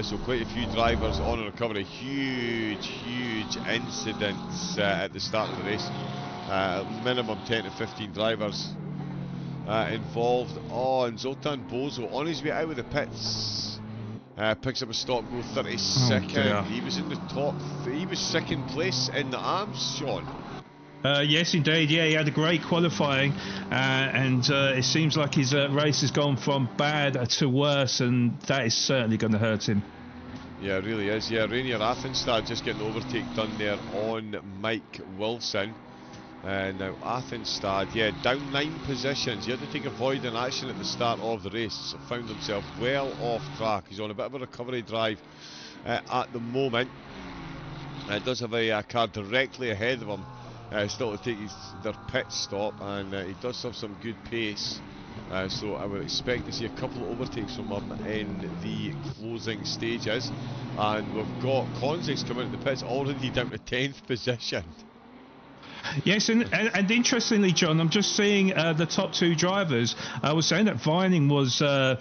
So quite a few drivers on a recovery. Huge incidents at the start of the race. Minimum 10 to 15 drivers involved. Oh, and Zoltan Bozo on his way out of the pits picks up a stop go 32nd. He was in the top. He was second place in the arms, Sean. Yes, indeed. Yeah, he had a great qualifying, and it seems like his race has gone from bad to worse, and that is certainly going to hurt him. Yeah, it really is. Yeah, Rainier Athenstad just getting the overtake done there on Mike Wilson. Now Athenstad, yeah, down 9 positions. He had to take a void in action at the start of the race. Found himself well off track. He's on a bit of a recovery drive at the moment. Does have a car directly ahead of him. Still to take their pit stop, and he does have some good pace, so I would expect to see a couple of overtakes from him in the closing stages. And we've got Konzig's coming into the pits already down to 10th position. Yes, and interestingly, John, I'm just seeing the top 2 drivers. I was saying that Vining was the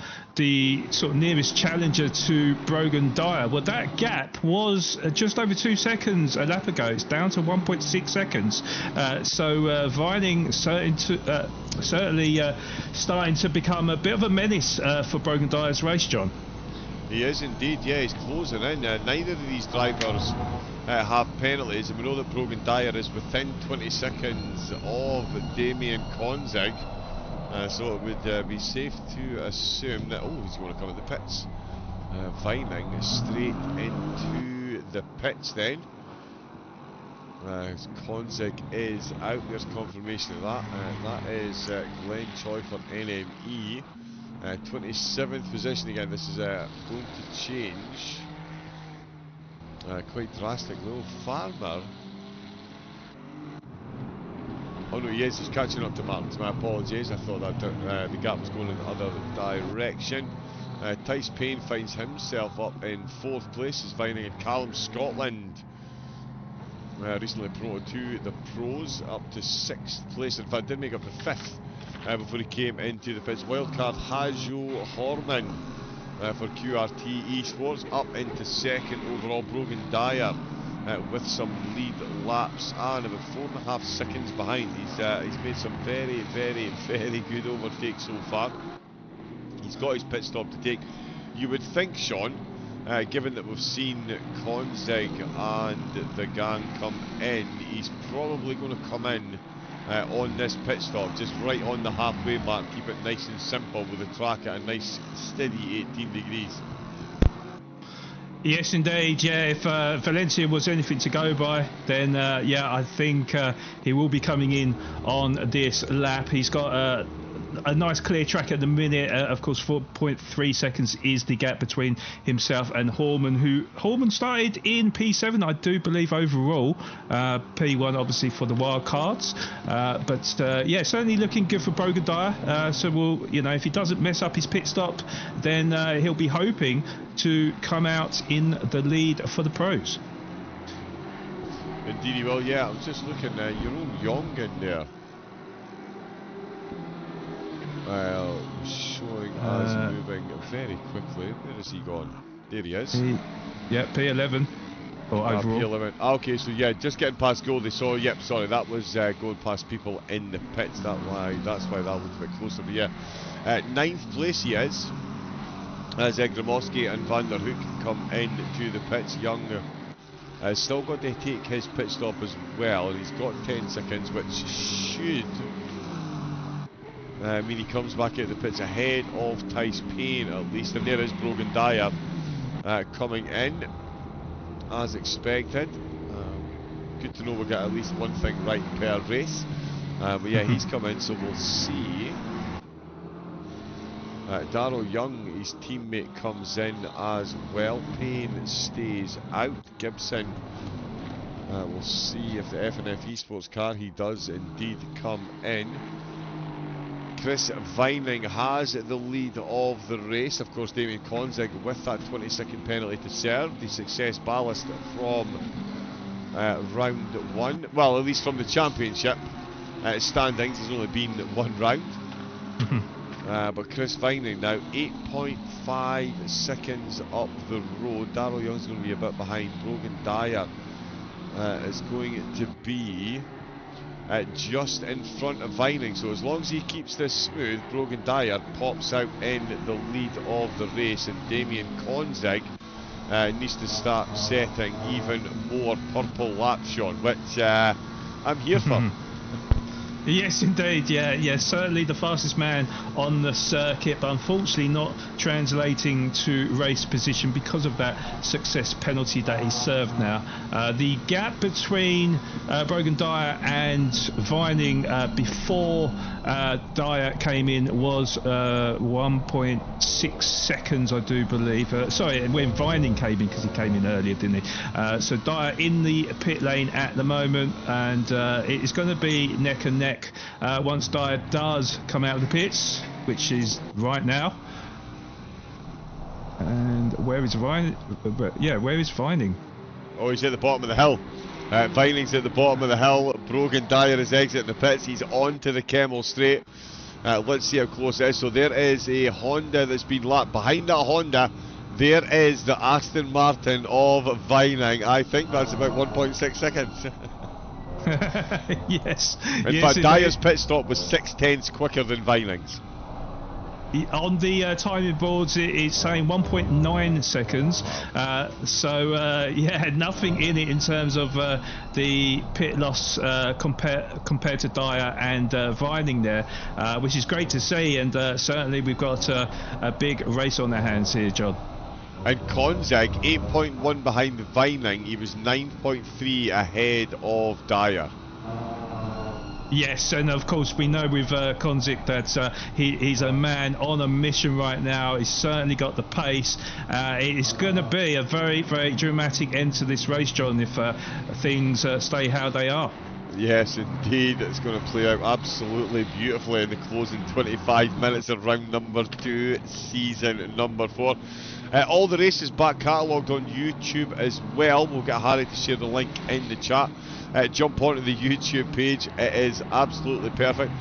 sort of nearest challenger to Brogan Dyer. Well, that gap was just over 2 seconds a lap ago. It's down to 1.6 seconds. So Vining certainly starting to become a bit of a menace for Brogan Dyer's race, John. He is indeed, yeah, he's closing in. Neither of these drivers have penalties, and we know that Brogan Dyer is within 20 seconds of Damien Konzig. So it would be safe to assume that, oh, he's going to come at the pits. Vining straight into the pits then. Konzig is out, there's confirmation of that. That is Glenn Choi for NME. 27th position again, this is going to change. Quite drastic though. Farmer. Oh no, yes, he's catching up to Martins. My apologies, I thought that the gap was going in the other direction. Tice Payne finds himself up in 4th place. He's Vining in Callum Scotland. Recently promoted to the pros, up to 6th place. In fact, did make up to 5th before he came into the pits. Wildcard Hajo Horman for QRT Esports, up into 2nd overall. Brogan Dyer with some lead laps and about 4.5 seconds behind. He's made some very, very, very good overtakes so far. He's got his pit stop to take. You would think, Sean, given that we've seen Konzig and the gang come in, he's probably going to come in on this pit stop, just right on the halfway mark, keep it nice and simple with the track at a nice steady 18 degrees. Yes, indeed. Yeah, if Valencia was anything to go by, then yeah, I think he will be coming in on this lap. He's got a nice clear track at the minute. Of course, 4.3 seconds is the gap between himself and Horman, Horman started in P7, I do believe, overall. P1 obviously for the wild cards, but yeah, certainly looking good for Brogan Dyer. So we'll, you know, if he doesn't mess up his pit stop, then he'll be hoping to come out in the lead for the pros. Indeed he will. Yeah, I was just looking, Jerome Young in there. Well, showing us moving very quickly. Where has he gone? There he is. Yeah, P11. Or overall. P11. Okay, so yeah, just getting past Goldie. So, yep, sorry, that was going past people in the pits. That's why that looked a bit closer. But yeah, 9th place he is. As Grimoski and Van der Hoek come into the pits. Young has still got to take his pit stop as well. And he's got 10 seconds, which should I mean, he comes back out of the pits ahead of Tice Payne at least, and there is Brogan Dyer coming in as expected. Good to know we'll get at least one thing right per race, but yeah, he's come in, so we'll see. Darryl Young, his teammate, comes in as well. Payne stays out. Gibson, we'll see if the F&F Esports car, he does indeed come in. Chris Vining has the lead of the race. Of course, Damien Konzig with that 20-second penalty to serve. The success ballast from round 1. Well, at least from the championship standings, there's only been one round. But Chris Vining now 8.5 seconds up the road. Darryl Young's going to be a bit behind. Brogan Dyer is going to be just in front of Vining, so as long as he keeps this smooth, Brogan Dyer pops out in the lead of the race, and Damien Konzig needs to start setting even more purple laps, Sean, which I'm here for. Yes, indeed. Yeah, certainly the fastest man on the circuit, but unfortunately not translating to race position because of that success penalty that he served now. The gap between Brogan Dyer and Vining before Dyer came in was 1.6 seconds, I do believe. Sorry, when Vining came in, because he came in earlier, didn't he? So Dyer in the pit lane at the moment, and it is going to be neck and neck once Dyer does come out of the pits, which is right now. And where is Vining? Yeah, where is Vining? Oh, he's at the bottom of the hill. Vining's at the bottom of the hill. Brogan Dyer is exiting the pits. He's onto the Kemmel straight. Let's see how close it is. So there is a Honda that's been lapped. Behind that Honda, there is the Aston Martin of Vining. I think that's about 1.6 seconds. Yes. In fact, Dyer's pit stop was 6/10 quicker than Vining's. On the timing boards, it's saying 1.9 seconds. Yeah, nothing in it in terms of the pit loss compared to Dyer and Vining there, which is great to see. And certainly we've got a big race on our hands here, John. And Konzig, 8.1 behind Vining. He was 9.3 ahead of Dyer. Yes, and of course we know with Konzik that he's a man on a mission right now. He's certainly got the pace. It's going to be a very, very dramatic end to this race, John, if things stay how they are. Yes, indeed. It's going to play out absolutely beautifully in the closing 25 minutes of round number 2, season number 4. All the races back catalogued on YouTube as well. We'll get Harry to share the link in the chat. Jump onto the YouTube page. It is absolutely perfect.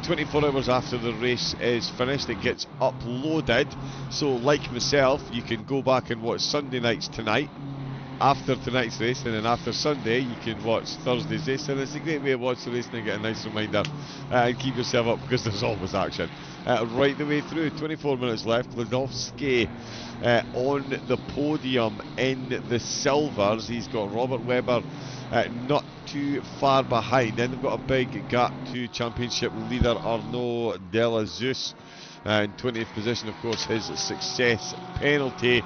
24 hours after the race is finished, it gets uploaded. So like myself, you can go back and watch Sunday nights tonight after tonight's race, and then after Sunday you can watch Thursday's race. And it's a great way to watch the race and get a nice reminder and keep yourself up, because there's always action right the way through. 24 minutes left. Glenofsky on the podium in the silvers. He's got Robert Webber not too far behind. Then they've got a big gap to championship leader Arnaud Delazus in 20th position. Of course, his success penalty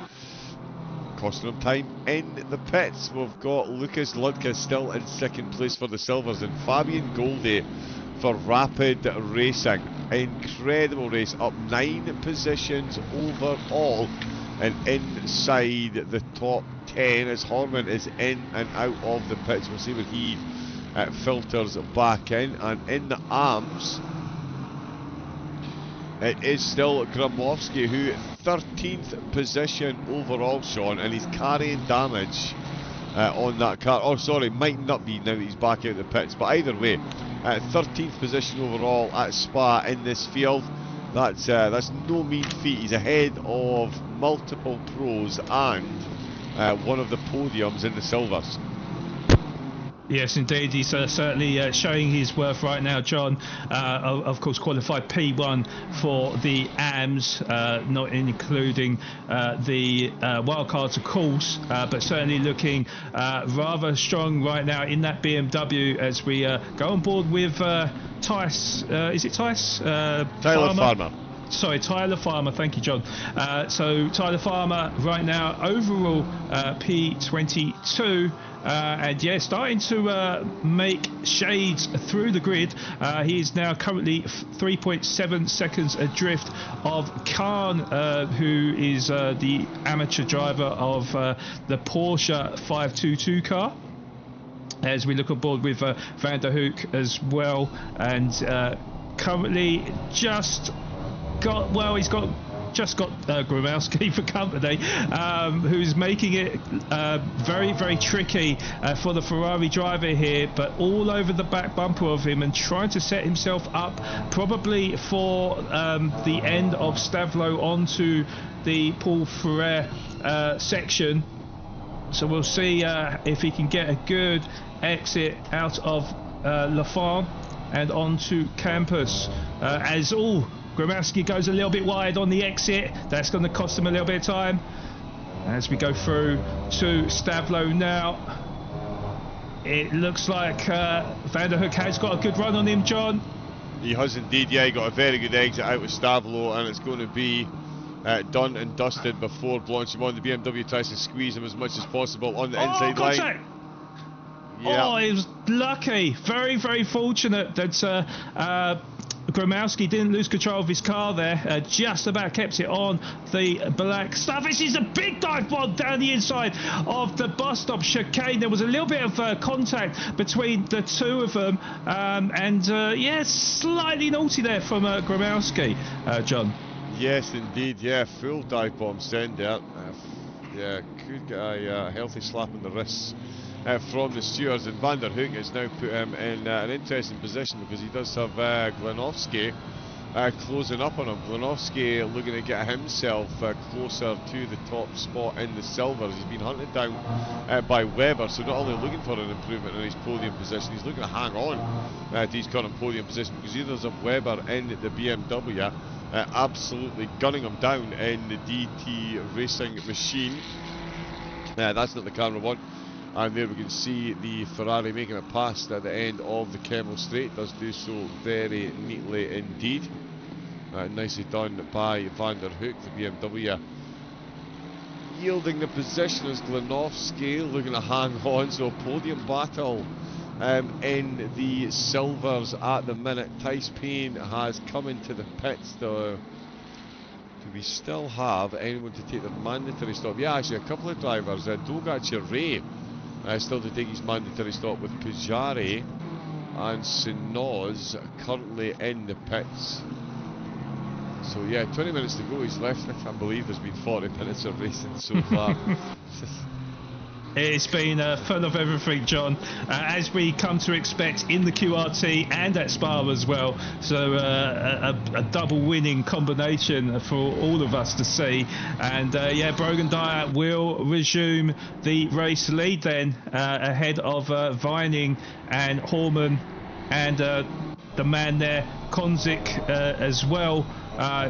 costing him time in the pits. We've got Lucas Ludke still in second place for the silvers, and Fabian Goldie for Rapid Racing. Incredible race, up 9 positions overall and inside the top 10 as Horman is in and out of the pits. We'll see what he filters back in. And in the arms, it is still Gromowski, who 13th position overall, Sean, and he's carrying damage on that car. Oh, sorry, might not be now that he's back out of the pits, but either way, 13th position overall at Spa in this field. That's no mean feat. He's ahead of multiple pros and one of the podiums in the silvers. Yes, indeed. He's certainly showing his worth right now, John. Of course, qualified P1 for the AMS, not including the wildcards, of course, but certainly looking rather strong right now in that BMW as we go on board with Tice. Is it Tice? Tyler Farmer. Sorry, Tyler Farmer. Thank you, John. So Tyler Farmer right now overall P22. And yeah, starting to make shades through the grid. He is now currently 3.7 seconds adrift of Khan, who is the amateur driver of the Porsche 522 car. As we look aboard with Van der Hoek as well, and currently just got, well, he's got just got Gromowski for company, who's making it very, very tricky for the Ferrari driver here, but all over the back bumper of him and trying to set himself up probably for the end of Stavlo onto the Paul Ferrer section. So we'll see if he can get a good exit out of La Farm and onto campus as all Gromowski goes a little bit wide on the exit. That's going to cost him a little bit of time as we go through to Stavlo now. It looks like Van der Hoek has got a good run on him, John. He has indeed, yeah. He got a very good exit out of Stavlo, and it's going to be done and dusted before Blanchimont. The BMW tries to squeeze him as much as possible on the inside line. Yeah. Oh, he was lucky. Very, very fortunate that Gromowski didn't lose control of his car there. Just about kept it on the black stuff. This is a big dive bomb down the inside of the bus stop chicane. There was a little bit of contact between the two of them. Yeah, slightly naughty there from Gromowski, John. Yes, indeed. Yeah, full dive bomb send out. Yeah, could get a healthy slap in the wrists from the stewards, and Van der Hoek has now put him in an interesting position because he does have Glenofsky closing up on him. Glenofsky looking to get himself closer to the top spot in the silvers. He's been hunted down by Webber, so not only looking for an improvement in his podium position, he's looking to hang on to his current podium position because he does have Webber in the BMW. absolutely gunning him down in the DT racing machine. That's not the camera one. And there we can see the Ferrari making it past at the end of the Kemmel Straight. Does do so very neatly indeed. Nicely done by Van der Hoek, the BMW. Yielding the position as Glenofsky looking to hang on, so podium battle in the silvers at the minute. Tice Payne has come into the pits. Do we still have anyone to take the mandatory stop? Yeah, actually a couple of drivers. Dogacher Ray still to take his mandatory stop, with Pujari and Sinoz currently in the pits. So yeah, 20 minutes to go. He's left. I can't believe there's been 40 minutes of racing so far. It's been full of everything, John, as we come to expect in the QRT and at Spa as well. So a double winning combination for all of us to see. And yeah, Brogan Dyer will resume the race lead then, ahead of Vining and Horman and the man there, Konzik, as well,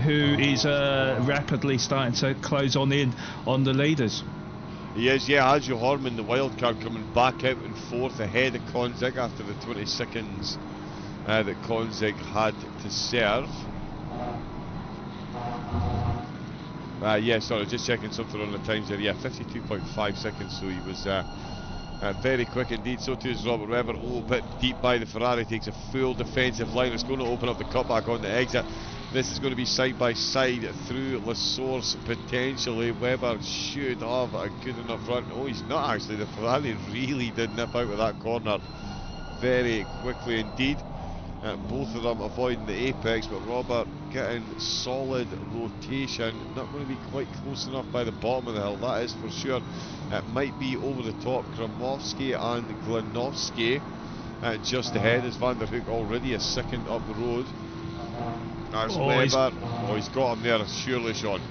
who is rapidly starting to close in on the leaders. He is, yeah. Adjo Horman, the wild card, coming back out and fourth ahead of Konzik after the 20 seconds that Konzik had to serve. Yeah, sorry, just checking something on the times there. Yeah, 52.5 seconds, so he was very quick indeed. So too is Robert Webber. A little bit deep by the Ferrari, takes a full defensive line. It's going to open up the cutback on the exit. This is going to be side by side through La Source potentially. Webber should have a good enough run. Oh, he's not actually. The Ferrari really did nip out of that corner very quickly indeed. Both of them avoiding the apex, but Robert getting solid rotation. Not going to be quite close enough by the bottom of the hill, that is for sure. It might be over the top. Kramovsky and Glenofsky just ahead, as Van der Hoek already a second up the road. That's Webber. Oh, he's got him there, surely, Sean.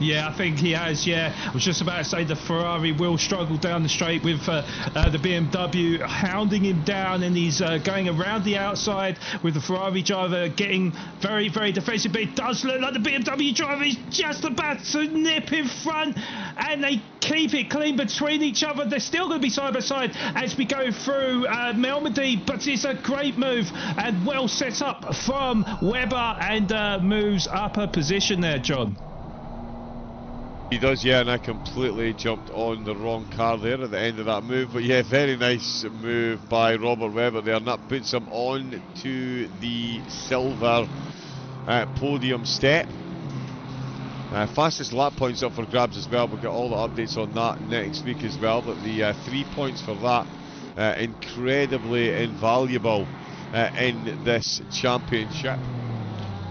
Yeah, I think he has, yeah. I was just about to say the Ferrari will struggle down the straight with the BMW hounding him down, and he's going around the outside with the Ferrari driver getting very, very defensive, but it does look like the BMW driver is just about to nip in front, and they keep it clean between each other. They're still going to be side by side as we go through Melmedy, but it's a great move and well set up from Webber, and moves up a position there, John. He does, yeah, and I completely jumped on the wrong car there at the end of that move. But yeah, very nice move by Robert Webber there, and that puts him on to the silver podium step. Fastest lap points up for grabs as well. We'll get all the updates on that next week as well. But the 3 points for that, incredibly invaluable in this championship.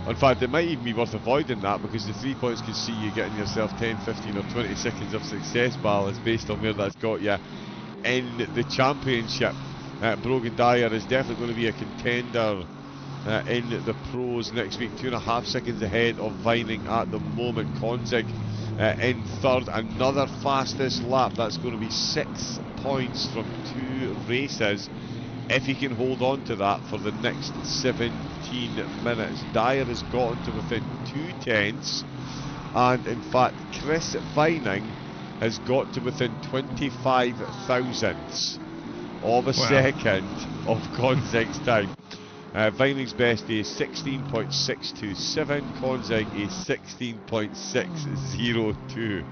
In fact, it might even be worth avoiding that, because the 3 points could see you getting yourself 10, 15 or 20 seconds of success balance based on where that's got you in the championship. Brogan Dyer is definitely going to be a contender in the pros next week. 2.5 seconds ahead of Vining at the moment. Konzik in third. Another fastest lap. That's going to be 6 points from 2 races, if he can hold on to that for the next 17 minutes. Dyer has gotten to within 2/10, and in fact Chris Vining has got to within 25 thousandths of a second of Konzig's time. Vining's best is 16.627, Konzig is 16.602.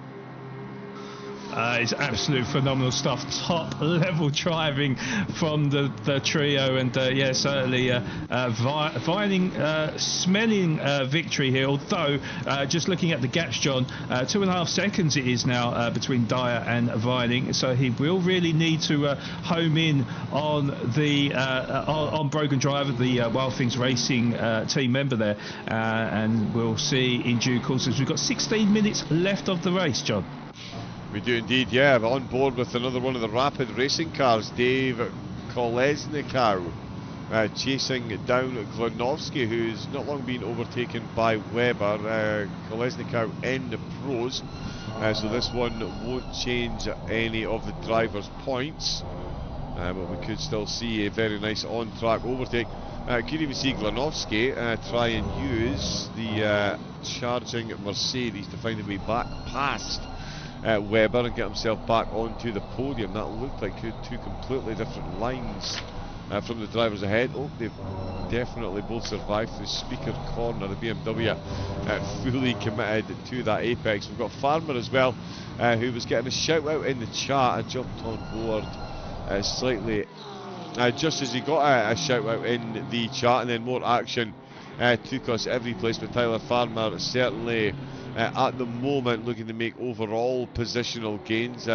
It's absolute phenomenal stuff. Top level driving from the trio, and yeah, certainly Vining smelling victory here. Although just looking at the gaps, John, 2.5 seconds it is now between Dyer and Vining, so he will really need to home in on the on Brogan Driver, the Wild Things Racing team member there, and we'll see in due course, as we've got 16 minutes left of the race, John. We do indeed, yeah. But on board with another one of the rapid racing cars, Dave Kolesnikow chasing down Glenofsky, who's not long been overtaken by Webber. Kolesnikow in the pros, so this one won't change any of the drivers' points, but we could still see a very nice on-track overtake. Could even see Glanowski try and use the charging Mercedes to find a way back past Webber and get himself back onto the podium. That looked like two completely different lines from the drivers ahead. Oh, they've definitely both survived through Speaker Corner. The BMW fully committed to that apex. We've got Farmer as well, who was getting a shout out in the chat. I jumped on board slightly just as he got a shout out in the chat, and then more action took us every place. But Tyler Farmer certainly at the moment looking to make overall positional gains.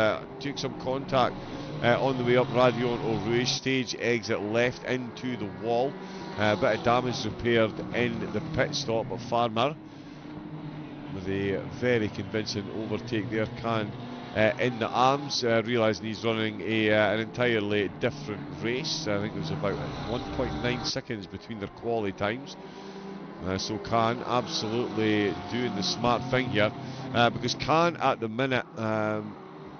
Took some contact on the way up Radio and Rouge stage, exit left into the wall. A bit of damage repaired in the pit stop of Farmer with a very convincing overtake there. Khan in the arms, realising he's running an entirely different race. I think there's about 1.9 seconds between their quali times. So Khan absolutely doing the smart thing here, because Khan at the minute,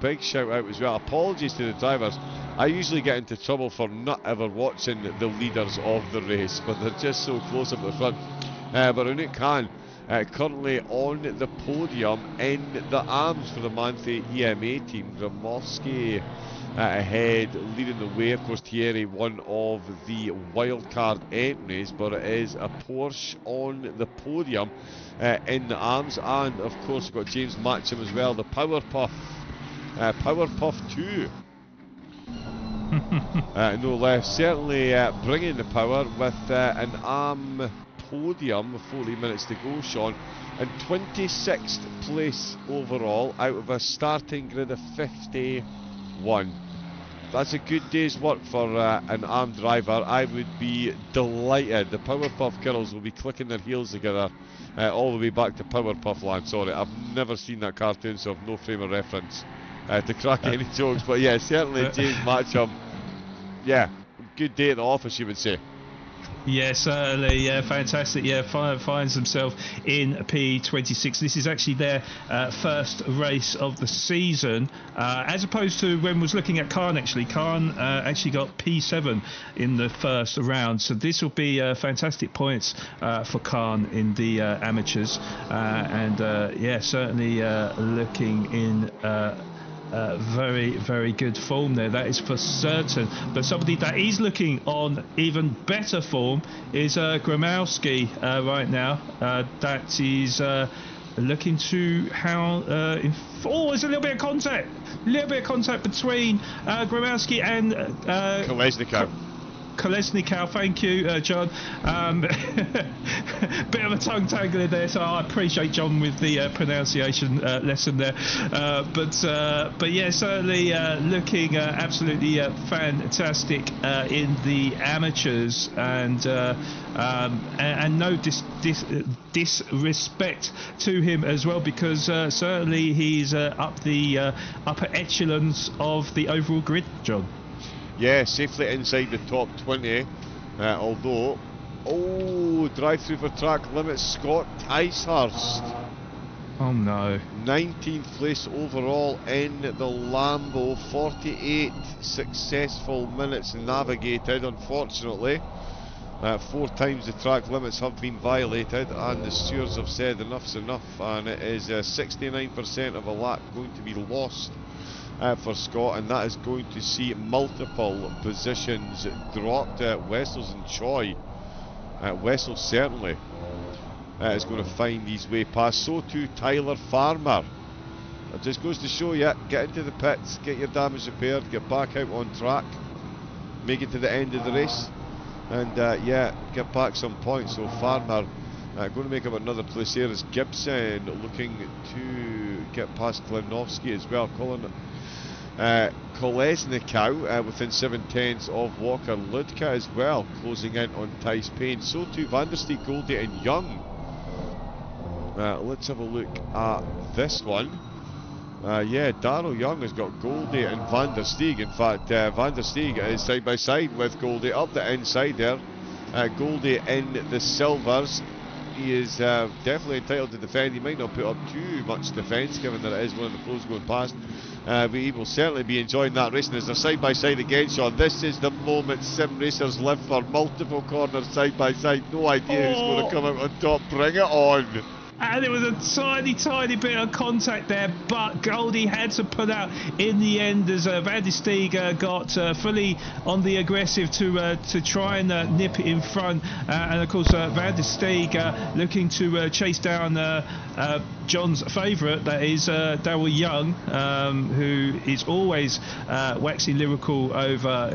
big shout out as well. Apologies to the drivers. I usually get into trouble for not ever watching the leaders of the race, but they're just so close up the front. But Anouk Khan currently on the podium in the arms for the Manthe EMA team. Gromowski ahead, leading the way. Of course, Thierry, one of the wildcard entries, but it is a Porsche on the podium in the arms. And of course, we've got James Matcham as well, the Power Puff 2. No less, certainly bringing the power with an arm podium, 40 minutes to go, Sean, and 26th place overall out of a starting grid of 51. That's a good day's work for an armed driver. I would be delighted. The Powerpuff girls will be clicking their heels together all the way back to Powerpuff land. Sorry, I've never seen that cartoon, so I've no frame of reference to crack any jokes. But yeah, certainly James Matcham. Yeah, good day at the office, you would say. Yeah, certainly. Yeah, fantastic. Yeah, finds himself in P26. This is actually their first race of the season, as opposed to when we was looking at Khan. Actually, Khan actually got P7 in the first round. So this will be fantastic points for Khan in the amateurs, and yeah, certainly looking in. Very, very good form there, that is for certain. But somebody that is looking on even better form is Gromowski right now. That is looking to how... there's a little bit of contact. Between Gromowski and... Kolesnikov, thank you, John. Bit of a tongue tangler there, so I appreciate John with the pronunciation lesson there. But yeah, certainly looking absolutely fantastic in the amateurs, and no disrespect to him as well, because certainly he's up the upper echelons of the overall grid, John. Yeah, safely inside the top 20, although, drive through for track limits, Scott Ticehurst. Oh no. 19th place overall in the Lambo, 48 successful minutes navigated. Unfortunately, 4 times the track limits have been violated, and the stewards have said enough's enough, and it is 69% of a lap going to be lost for Scott, and that is going to see multiple positions dropped. Wessels and Choi. Wessels certainly is going to find his way past. So too Tyler Farmer. It just goes to show you, get into the pits, get your damage repaired, get back out on track, make it to the end of the race, and yeah, get back some points. So Farmer going to make up another place here as Gibson looking to get past Glanowski as well. Kolesnikov within 7/10 of Walker. Ludka as well closing in on Tice Payne. So too Van der Steeg, Goldie and Young. Let's have a look at this one. Yeah, Darryl Young has got Goldie and Van der Steeg. In fact, Van der Steeg is side by side with Goldie up the inside there. Goldie in the silvers. He is definitely entitled to defend. He might not put up too much defence, given that it is one of the pros going past. but he will certainly be enjoying that racing as they're side by side again, Sean. This is the moment sim racers live for. Multiple corners side by side. No idea who's going to come out on top. Bring it on. And it was a tiny bit of contact there, but Goldie had to pull out in the end as Van der Steeg got fully on the aggressive to try and nip it in front. And of course, Van der Steeg looking to chase down John's favourite, that is Daryl Young, who is always waxing lyrical over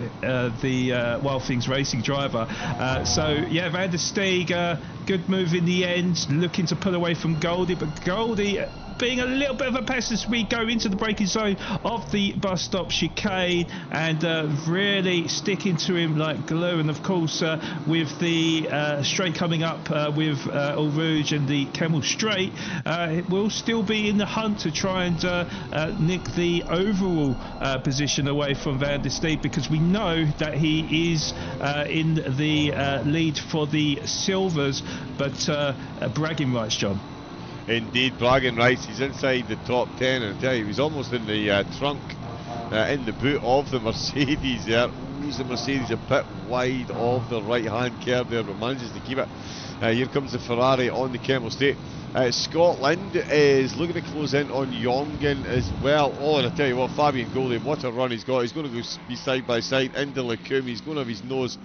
the Wild Things Racing driver. So yeah, Van der Steeg, good move in the end, looking to pull away from Goldie, but Goldie being a little bit of a pessimist, we go into the braking zone of the bus stop chicane and really sticking to him like glue. And of course, with the straight coming up with Eau Rouge and the Kemmel Straight, it will still be in the hunt to try and nick the overall position away from Van der Steeg, because we know that he is in the lead for the silvers, but bragging rights, John. Indeed, bragging rights. He's inside the top 10, and I tell you, he was almost in the trunk, in the boot of the Mercedes there. Moves the Mercedes a bit wide of the right-hand curve there, but manages to keep it. Here comes the Ferrari on the Kemmel Straight. Scotland is looking to close in on Jongen as well. Oh, and I tell you what, Fabian Goldie, what a run he's got. He's going to go be side by side into Lecum. He's going to have his nose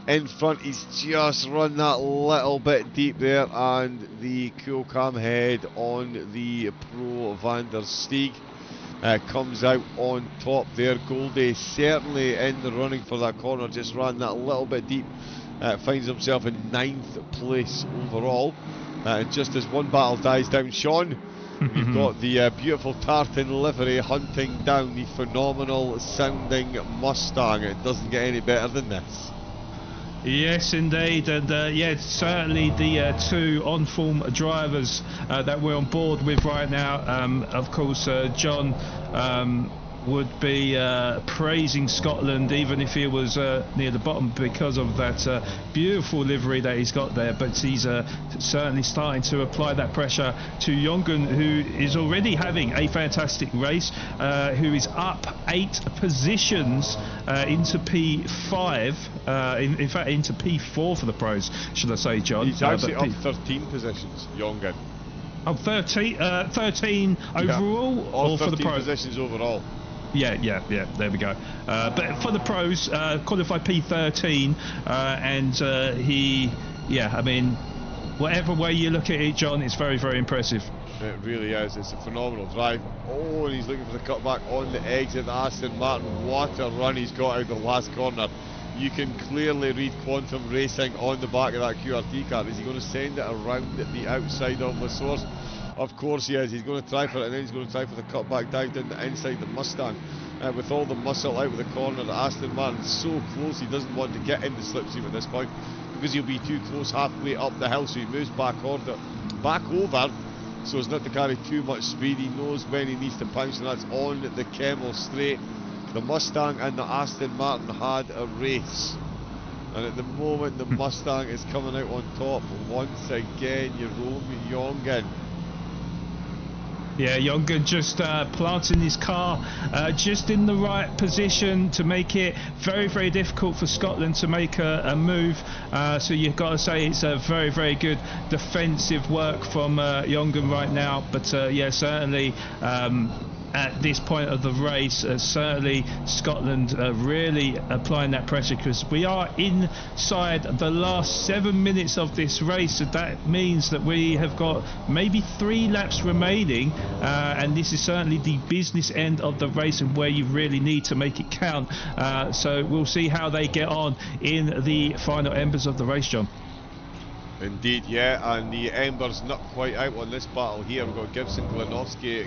in front. He's just run that little bit deep there, and the cool cam head on the Pro Van der Steeg comes out on top there. Goldie certainly in the running for that corner, just ran that little bit deep, finds himself in 9th place overall. And just as one battle dies down, Sean, we've got the beautiful tartan livery hunting down the phenomenal sounding Mustang. It doesn't get any better than this. Yes, indeed, and yeah, certainly the two on-form drivers that we're on board with right now. Of course, John would be praising Scotland even if he was near the bottom because of that beautiful livery that he's got there, but he's certainly starting to apply that pressure to Jongen, who is already having a fantastic race, who is up 8 positions into P5, in fact into P4 for the pros, should I say, John. He's actually up 13 positions, Jongen. Oh, 13 overall, yeah, or for the pros? Positions overall. Yeah, there we go. But for the pros, qualified P13, and he, yeah, I mean, whatever way you look at it, John, it's very, very impressive. It really is. It's a phenomenal drive. Oh, and he's looking for the cutback on the exit. Aston Martin, what a run he's got out of the last corner. You can clearly read Quantum Racing on the back of that QRT car. Is he going to send it around the outside of the source? Of course he is. He's going to try for it, and then he's going to try for the cutback down the inside the Mustang. With all the muscle out of the corner, Aston Martin's so close, he doesn't want to get in the slipstream at this point, because he'll be too close halfway up the hill, so he moves back over, so as not to carry too much speed. He knows when he needs to pounce, and that's on the Kemmel Straight. The Mustang and the Aston Martin had a race, and at the moment the Mustang is coming out on top once again. Jerome Jongen. Yeah, Jongen just planting his car just in the right position to make it very, very difficult for Scotland to make a move. So you've got to say it's a very, very good defensive work from Jongen right now. But yeah, certainly at this point of the race, certainly Scotland really applying that pressure, because we are inside the last 7 minutes of this race. So that means that we have got maybe 3 laps remaining, and this is certainly the business end of the race and where you really need to make it count. So we'll see how they get on in the final embers of the race, John. Indeed, yeah, and the embers not quite out on this battle here. We've got Gibson, Gramovsky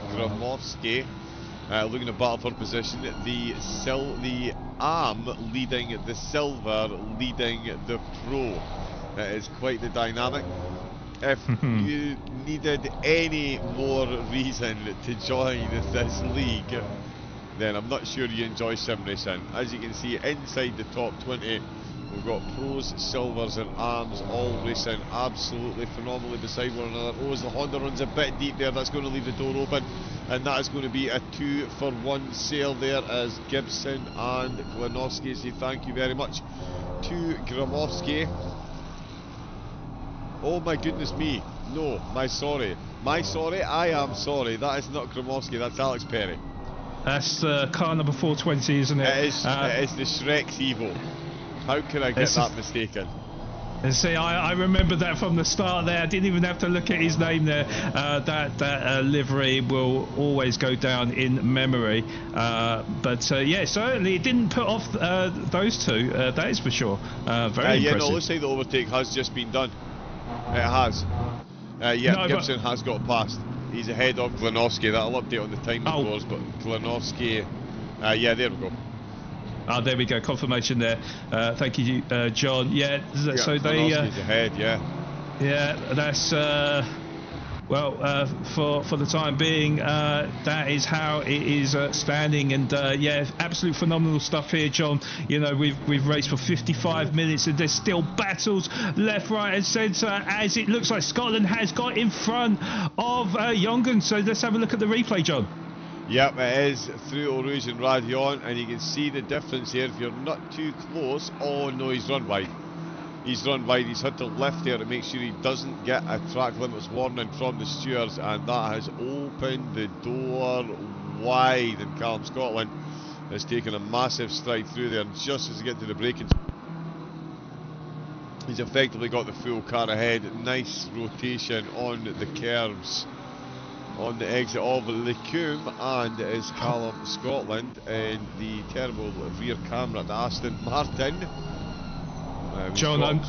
looking to battle for position. The Arm leading the Silver, leading the Pro. It is quite the dynamic. If you needed any more reason to join this league, then I'm not sure you enjoy sim racing. As you can see, inside the top 20 We've got pros, silvers and arms all racing absolutely phenomenally beside one another. Oh, as the Honda runs a bit deep there, that's going to leave the door open, and that is going to be a 2-for-1 sale there as Gibson and Glanowski say thank you very much to Gramowski. Oh my goodness me, no, my sorry, I am sorry, that is not Gramowski, that's Alex Perry. That's car number 420, isn't it? It is the Shrek's Evo. How can I get that mistaken? And see, I remember that from the start there. I didn't even have to look at his name there. That livery will always go down in memory. But yeah, certainly it didn't put off those two. That is for sure. Very impressive. Yeah, no, looks like the overtake has just been done. It has. Yeah, no, Gibson has got past. He's ahead of Glanowski. That'll update on the time, of course. But Glanowski, yeah, there we go. There we go, confirmation there. Thank you, John. Yeah, so they ahead, yeah. Yeah, that's well, for the time being, that is how it is standing, and yeah, absolute phenomenal stuff here, John. You know, we've raced for 55 minutes, and there's still battles left, right, and centre, as it looks like Scotland has got in front of Jongen. So let's have a look at the replay, John. Yep, it is through Eau Rouge and Radion, and you can see the difference here if you're not too close. Oh no, he's run wide. He's run wide. He's had to lift there to make sure he doesn't get a track limits warning from the stewards, and that has opened the door wide, and Callum Scotland has taken a massive stride through there, and just as he gets to the braking, he's effectively got the full car ahead. Nice rotation on the curves on the exit of Lecumbe, and it is Callum Scotland in the terrible rear camera to Aston Martin. John,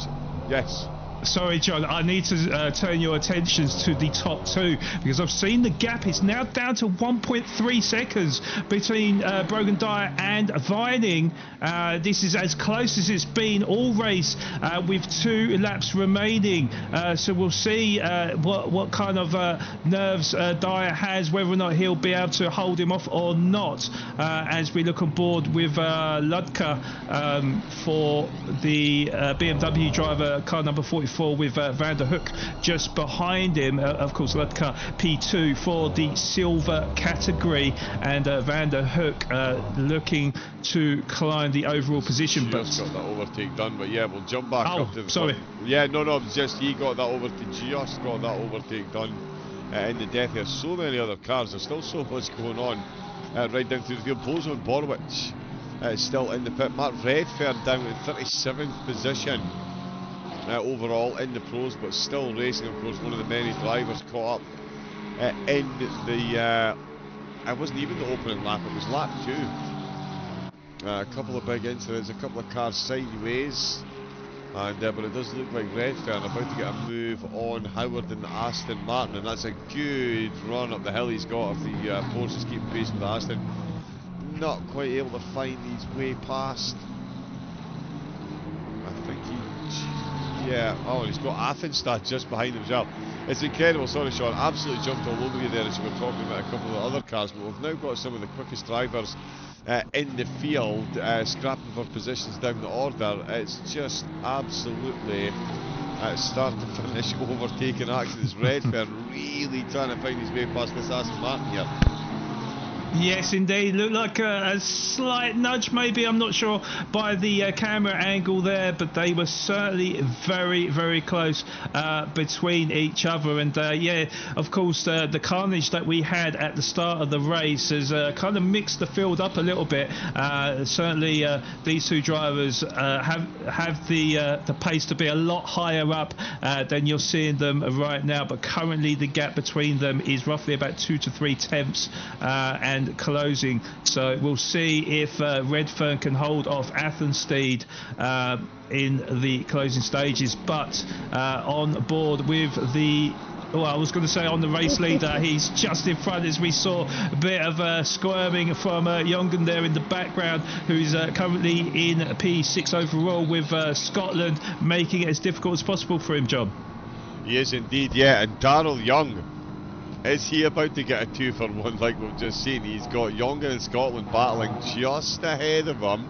yes. Sorry, John, I need to turn your attentions to the top two, because I've seen the gap is now down to 1.3 seconds between Brogan Dyer and Vining. This is as close as it's been all race, with 2 laps remaining. So we'll see what kind of nerves Dyer has, whether or not he'll be able to hold him off or not, as we look on board with Ludka for the BMW driver, car number 44. With Van der Hoek just behind him. Of course, Ludka P2 for the silver category, and Van der Hoek looking to climb the overall position. Just got that overtake done, but yeah, we'll jump back up to the sorry. front. Yeah, no, just he got that overtake, just got that overtake done in the death here. So many other cars, there's still so much going on right down through the field. Bozo Borowicz still in the pit. Matt Redfern down in 37th position. Overall in the pros, but still racing. Of course, one of the many drivers caught up in the it wasn't even the opening lap, it was lap 2. A couple of big incidents, a couple of cars sideways, and but it does look like Redfern about to get a move on Howard and Aston Martin, and that's a good run up the hill he's got. If the Porsches keep pace with Aston, not quite able to find his way past. I think yeah, oh, and he's got Athenstad just behind him as well. It's incredible. Sorry, Sean, absolutely jumped all over you there as you were talking about a couple of the other cars, but we've now got some of the quickest drivers in the field, scrapping for positions down the order. It's just absolutely start to finish overtaking actions. Redfern really trying to find his way past this Aston Martin here. Yes, indeed. Looked like a slight nudge, maybe, I'm not sure, by the camera angle there, but they were certainly very, very close between each other. And yeah, of course, the carnage that we had at the start of the race has kind of mixed the field up a little bit. Certainly, these two drivers have the pace to be a lot higher up than you're seeing them right now, but currently the gap between them is roughly about 2 to 3 tenths, and closing. So we'll see if Redfern can hold off Athenstad in the closing stages. But on board with the well, I was going to say on the race leader, he's just in front, as we saw a bit of squirming from Jongen there in the background, who's currently in P6 overall, with Scotland making it as difficult as possible for him, John. He is indeed, yeah. And Darrell Young, is he about to get a 2-for-1 like we've just seen? He's got Jongen and Scotland battling just ahead of him.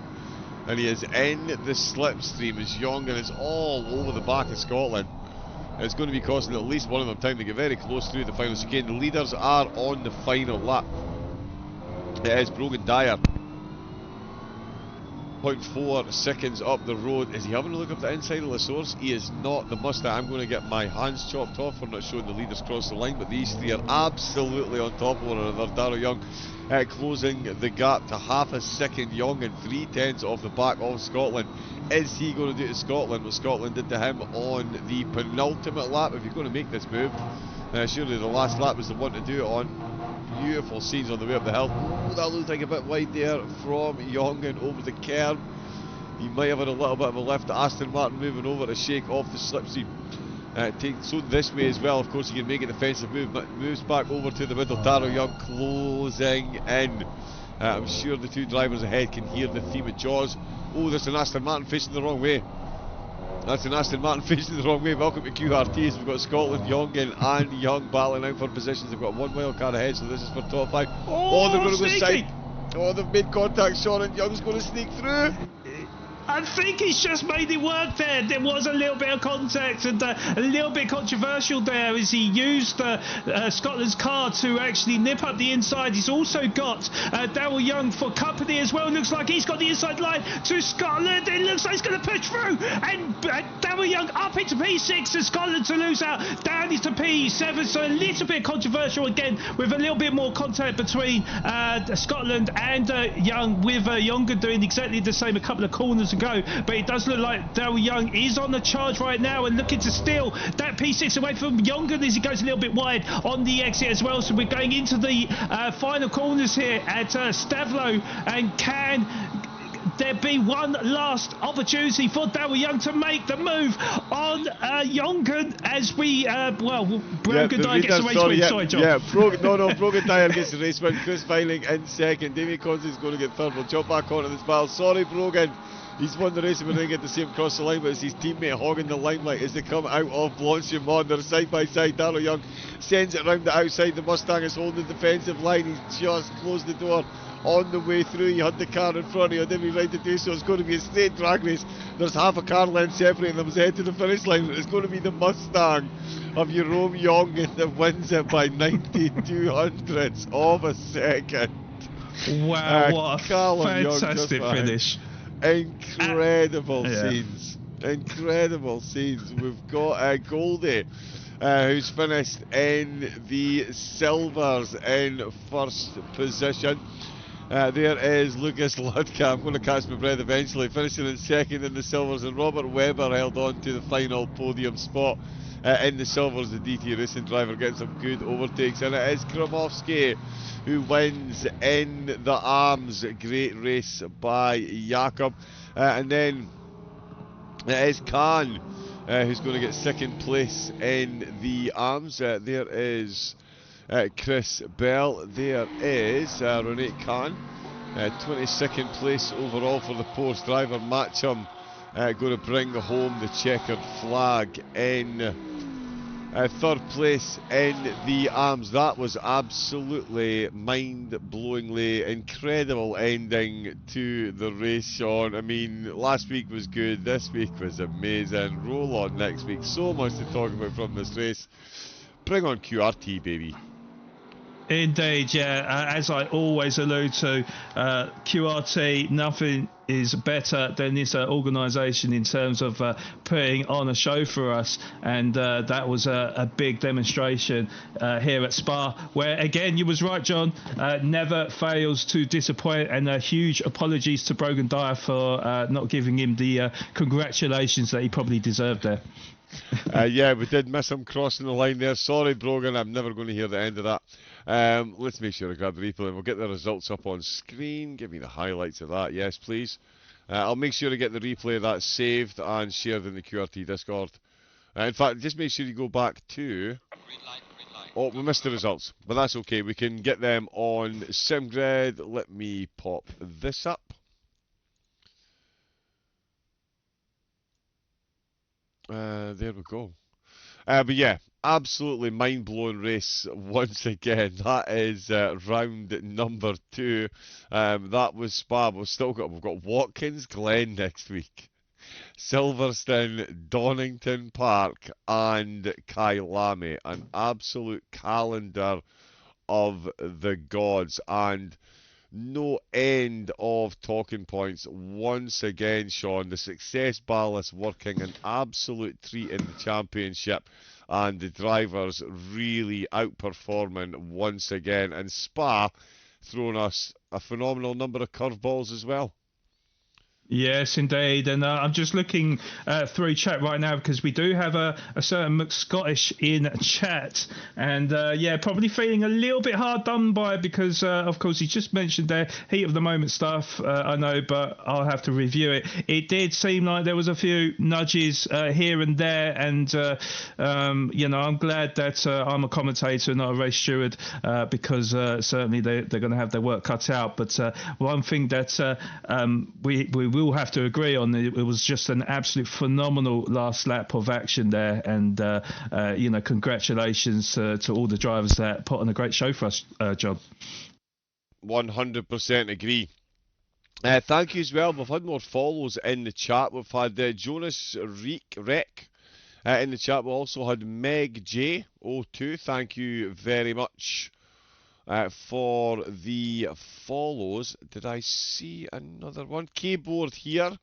and he is in the slipstream as Young, and it's all over the back of Scotland. It's going to be costing at least one of them time to get very close through the final chicane. The leaders are on the final lap. It is Brogan Dyer. 0.4 seconds up the road. Is he having a look up the inside of the source? He is not. The Mustang. I'm going to get my hands chopped off for not showing the leaders cross the line, but these three are absolutely on top of one another. Darryl Young closing the gap to half a second. Young and 3/10 off the back of Scotland. Is he going to do to Scotland what Scotland did to him on the penultimate lap? If you're going to make this move, surely the last lap was the one to do it on. Beautiful scenes on the way up the hill. Ooh, that looks like a bit wide there from Young and over the curb. He might have had a little bit of a lift to Aston Martin moving over to shake off the slipstream. So this way as well, of course, he can make a defensive move, but moves back over to the middle. Darryl Young closing in. I'm sure the two drivers ahead can hear the theme of Jaws. Oh, there's an Aston Martin facing the wrong way. That's an Aston Martin facing the wrong way. Welcome to QRTs. We've got Scotland, Young and Young battling out for positions. They've got one wild card ahead, so this is for top 5. Oh, they're going to go side. Oh, they've made contact. Sean and Young's going to sneak through. I think he's just made it work there. There was a little bit of contact and a little bit controversial there as he used Scotland's car to actually nip up the inside. He's also got Darryl Young for company as well. It looks like he's got the inside line to Scotland. It looks like he's going to push through. And Darryl Young up into P6 and Scotland to lose out. Down into P7. So a little bit controversial again with a little bit more contact between Scotland and Young, with Younger doing exactly the same a couple of corners ago, but it does look like Darryl Young is on the charge right now and looking to steal that P6 away from Younger as he goes a little bit wide on the exit as well. So we're going into the final corners here at Stavelot, and can there be one last opportunity for Darryl Young to make the move on Younger as we Brogan Dyer gets the race win. Sorry, John. Yeah, Brogan Dyer gets the race win. Chris Viling in second. Damien Conzi is going to get third. We'll jump back onto this battle. Sorry, Brogan. He's won the race and we didn't get to see him cross the line, but it's his teammate hogging the limelight as they come out of Blanchimont. They're side by side. Darryl Young sends it round the outside. The Mustang is holding the defensive line. He's just closed the door on the way through. He had the car in front. He had every right to do so. It's going to be a straight drag race. There's half a car length separating them as they head to the finish line. It's going to be the Mustang of Jerome Young that wins it by 92 hundredths of a second. Wow, what a fantastic finish. Incredible scenes. Incredible scenes. We've got Goldie, who's finished in the silvers in first position. There is Lucas Ludka. I'm going to catch my breath eventually, finishing in second in the silvers, and Robert Webber held on to the final podium spot in the silvers. The DT racing driver getting some good overtakes, and it is Kramowski who wins in the arms. Great race by Jakob. And then it is Khan who's going to get second place in the arms. There is Chris Bell. There is Renate Khan. 22nd place overall for the Porsche driver. Matcham going to bring home the checkered flag in third place in the arms. That was absolutely mind-blowingly incredible ending to the race, Sean. I mean, last week was good, this week was amazing. Roll on next week. So much to talk about from this race. Bring on QRT, baby. Indeed, yeah. As I always allude to, QRT, nothing is better than this organisation in terms of putting on a show for us, and that was a big demonstration here at Spa, where again you was right, John, never fails to disappoint, and huge apologies to Brogan Dyer for not giving him the congratulations that he probably deserved there. Yeah, we did miss him crossing the line there. Sorry, Brogan, I'm never going to hear the end of that. Let's make sure I grab the replay and we'll get the results up on screen. Give me the highlights of that, yes please. I'll make sure to get the replay of that saved and shared in the QRT Discord. In fact, just make sure you go back to... Oh, we missed the results, but that's okay. We can get them on SimGrid. Let me pop this up. There we go. But yeah, absolutely mind-blowing race once again. That is round number 2. That was Spa. We've got Watkins Glen next week, Silverstone, Donington Park, and Kyalami. An absolute calendar of the gods, and no end of talking points once again, Sean. The success ballast working, an absolute treat in the championship, and the drivers really outperforming once again, and Spa throwing us a phenomenal number of curveballs as well. Yes, indeed. And I'm just looking through chat right now, because we do have a certain Scottish in chat. And yeah, probably feeling a little bit hard done by, because, of course, he just mentioned their heat of the moment stuff. I know, but I'll have to review it. It did seem like there was a few nudges here and there. And, you know, I'm glad that I'm a commentator, not a race steward, because certainly they're going to have their work cut out. But one thing that we will have to agree on, it was just an absolute phenomenal last lap of action there, and you know, congratulations to all the drivers that put on a great show for us, John. 100% agree. Thank you as well. We've had more follows in the chat. We've had Jonas Rec in the chat. We also had Meg J02. Thank you very much for the follows. Did I see another one? Keyboard here.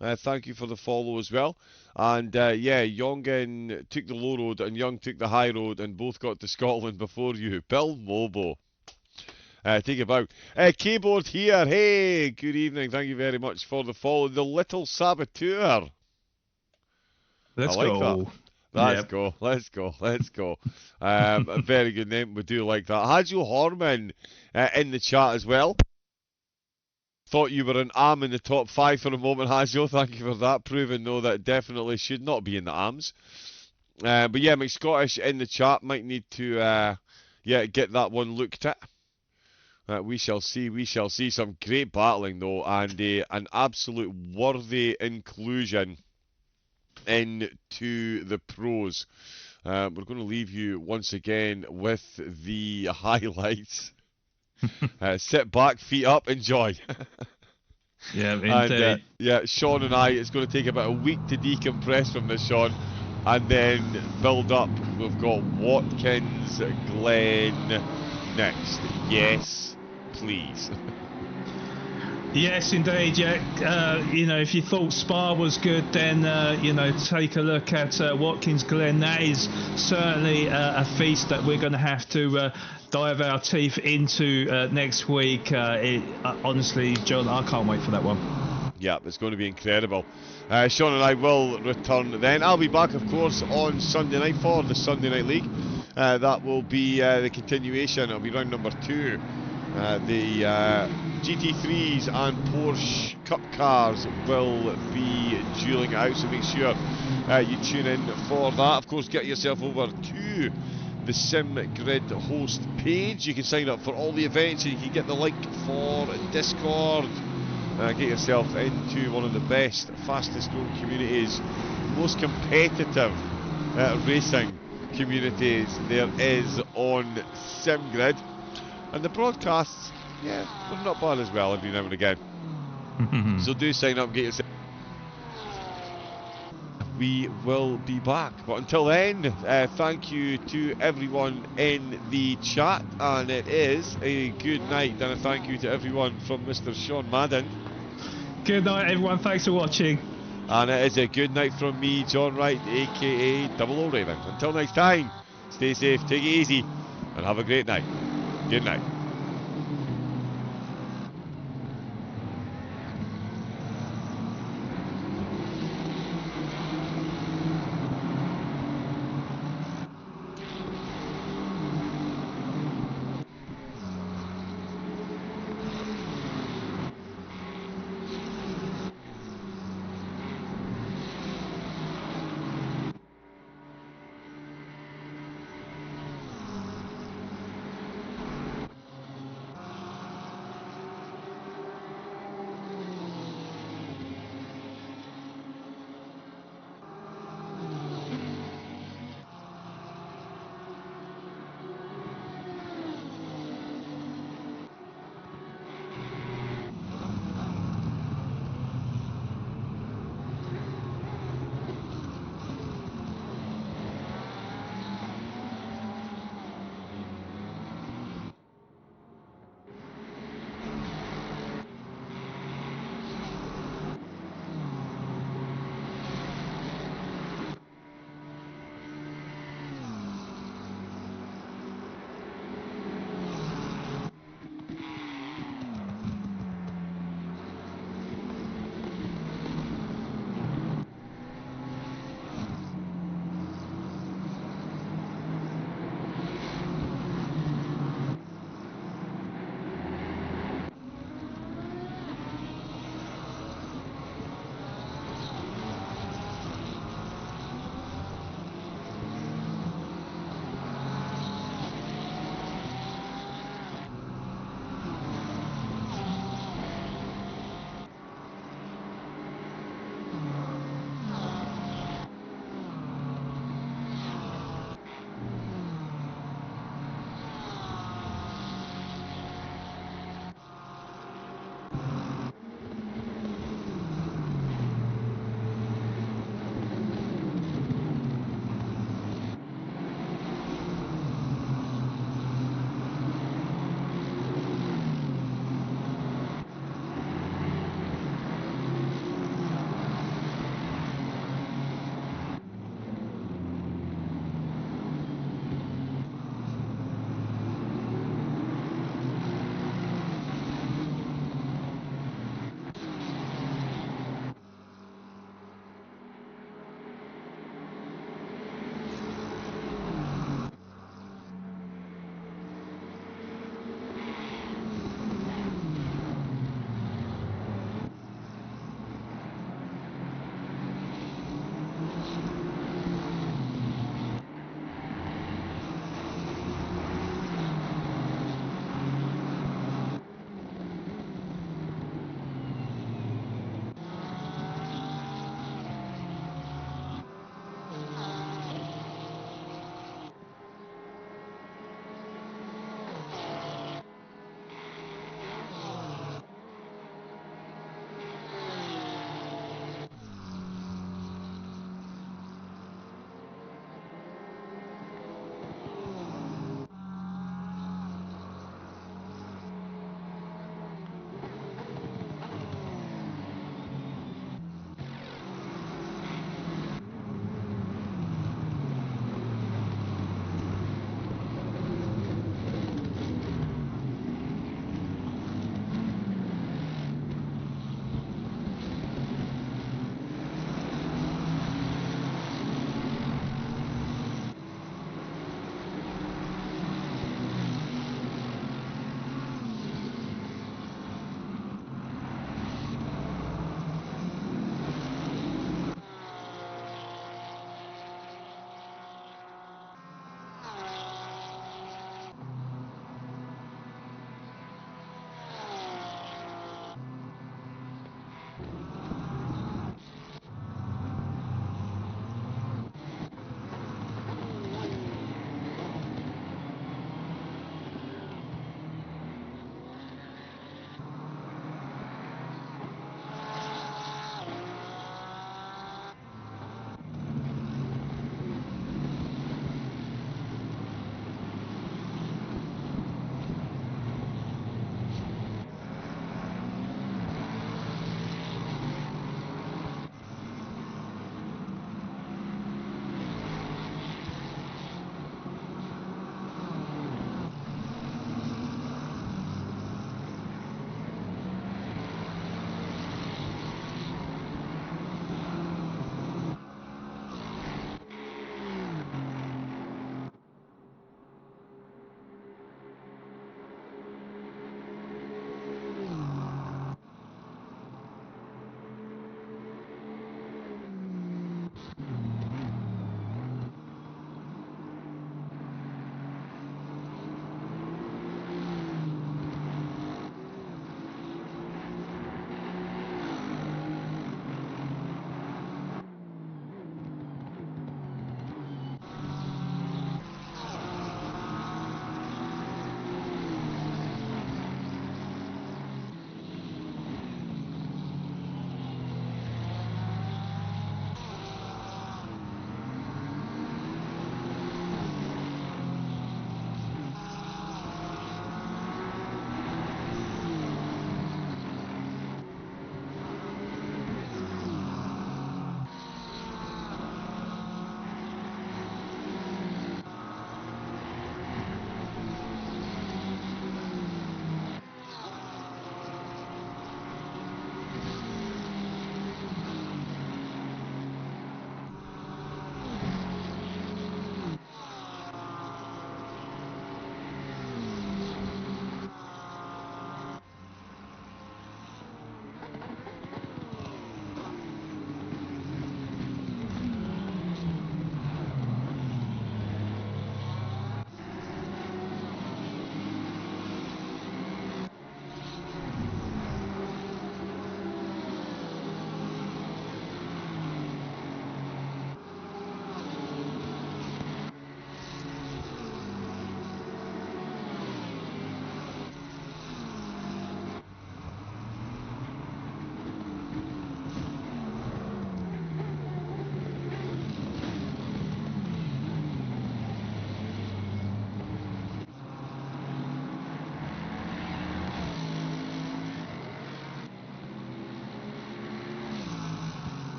Thank you for the follow as well. And yeah, Jongen took the low road and Young took the high road, and both got to Scotland before you. Bill Mobo. Take it out. Keyboard here. Hey, good evening. Thank you very much for the follow. The Little Saboteur. Let's I like go. that. Let's go, let's go, let's go. A very good name, we do like that. Hajo Horman in the chat as well. Thought you were an AM in the top 5 for a moment, Hajo. Thank you for that. Proving, though, that it definitely should not be in the AMs. But yeah, McScottish in the chat. Might need to yeah, get that one looked at. We shall see, we shall see. Some great battling, though, and an absolute worthy inclusion into the pros. We're going to leave you once again with the highlights. Sit back, feet up, enjoy. Yeah, indeed. And yeah, Sean and I, it's going to take about a week to decompress from this, Sean, and then build up. We've got Watkins Glen next. Yes, please. Yes, indeed. Yeah, you know, if you thought Spa was good, then you know, take a look at Watkins Glen. That is certainly a feast that we're going to have to dive our teeth into next week. Honestly, John, I can't wait for that one. Yeah, it's going to be incredible. Sean and I will return then. I'll be back, of course, on Sunday night for the Sunday Night League. That will be the continuation. It'll be round number 2. The GT3s and Porsche Cup cars will be dueling it out, so make sure you tune in for that. Of course, get yourself over to the SimGrid host page. You can sign up for all the events, and you can get the link for Discord. Get yourself into one of the best, fastest growing communities, most competitive racing communities there is on SimGrid. And the broadcasts, yeah, they're not bad as well every now and again. So do sign up, get yourself. We will be back. But until then, thank you to everyone in the chat. And it is a good night. And a thank you to everyone from Mr. Sean Madden. Good night, everyone. Thanks for watching. And it is a good night from me, John Wright, a.k.a. Double O Raven. Until next time, stay safe, take it easy, and have a great night. Good night.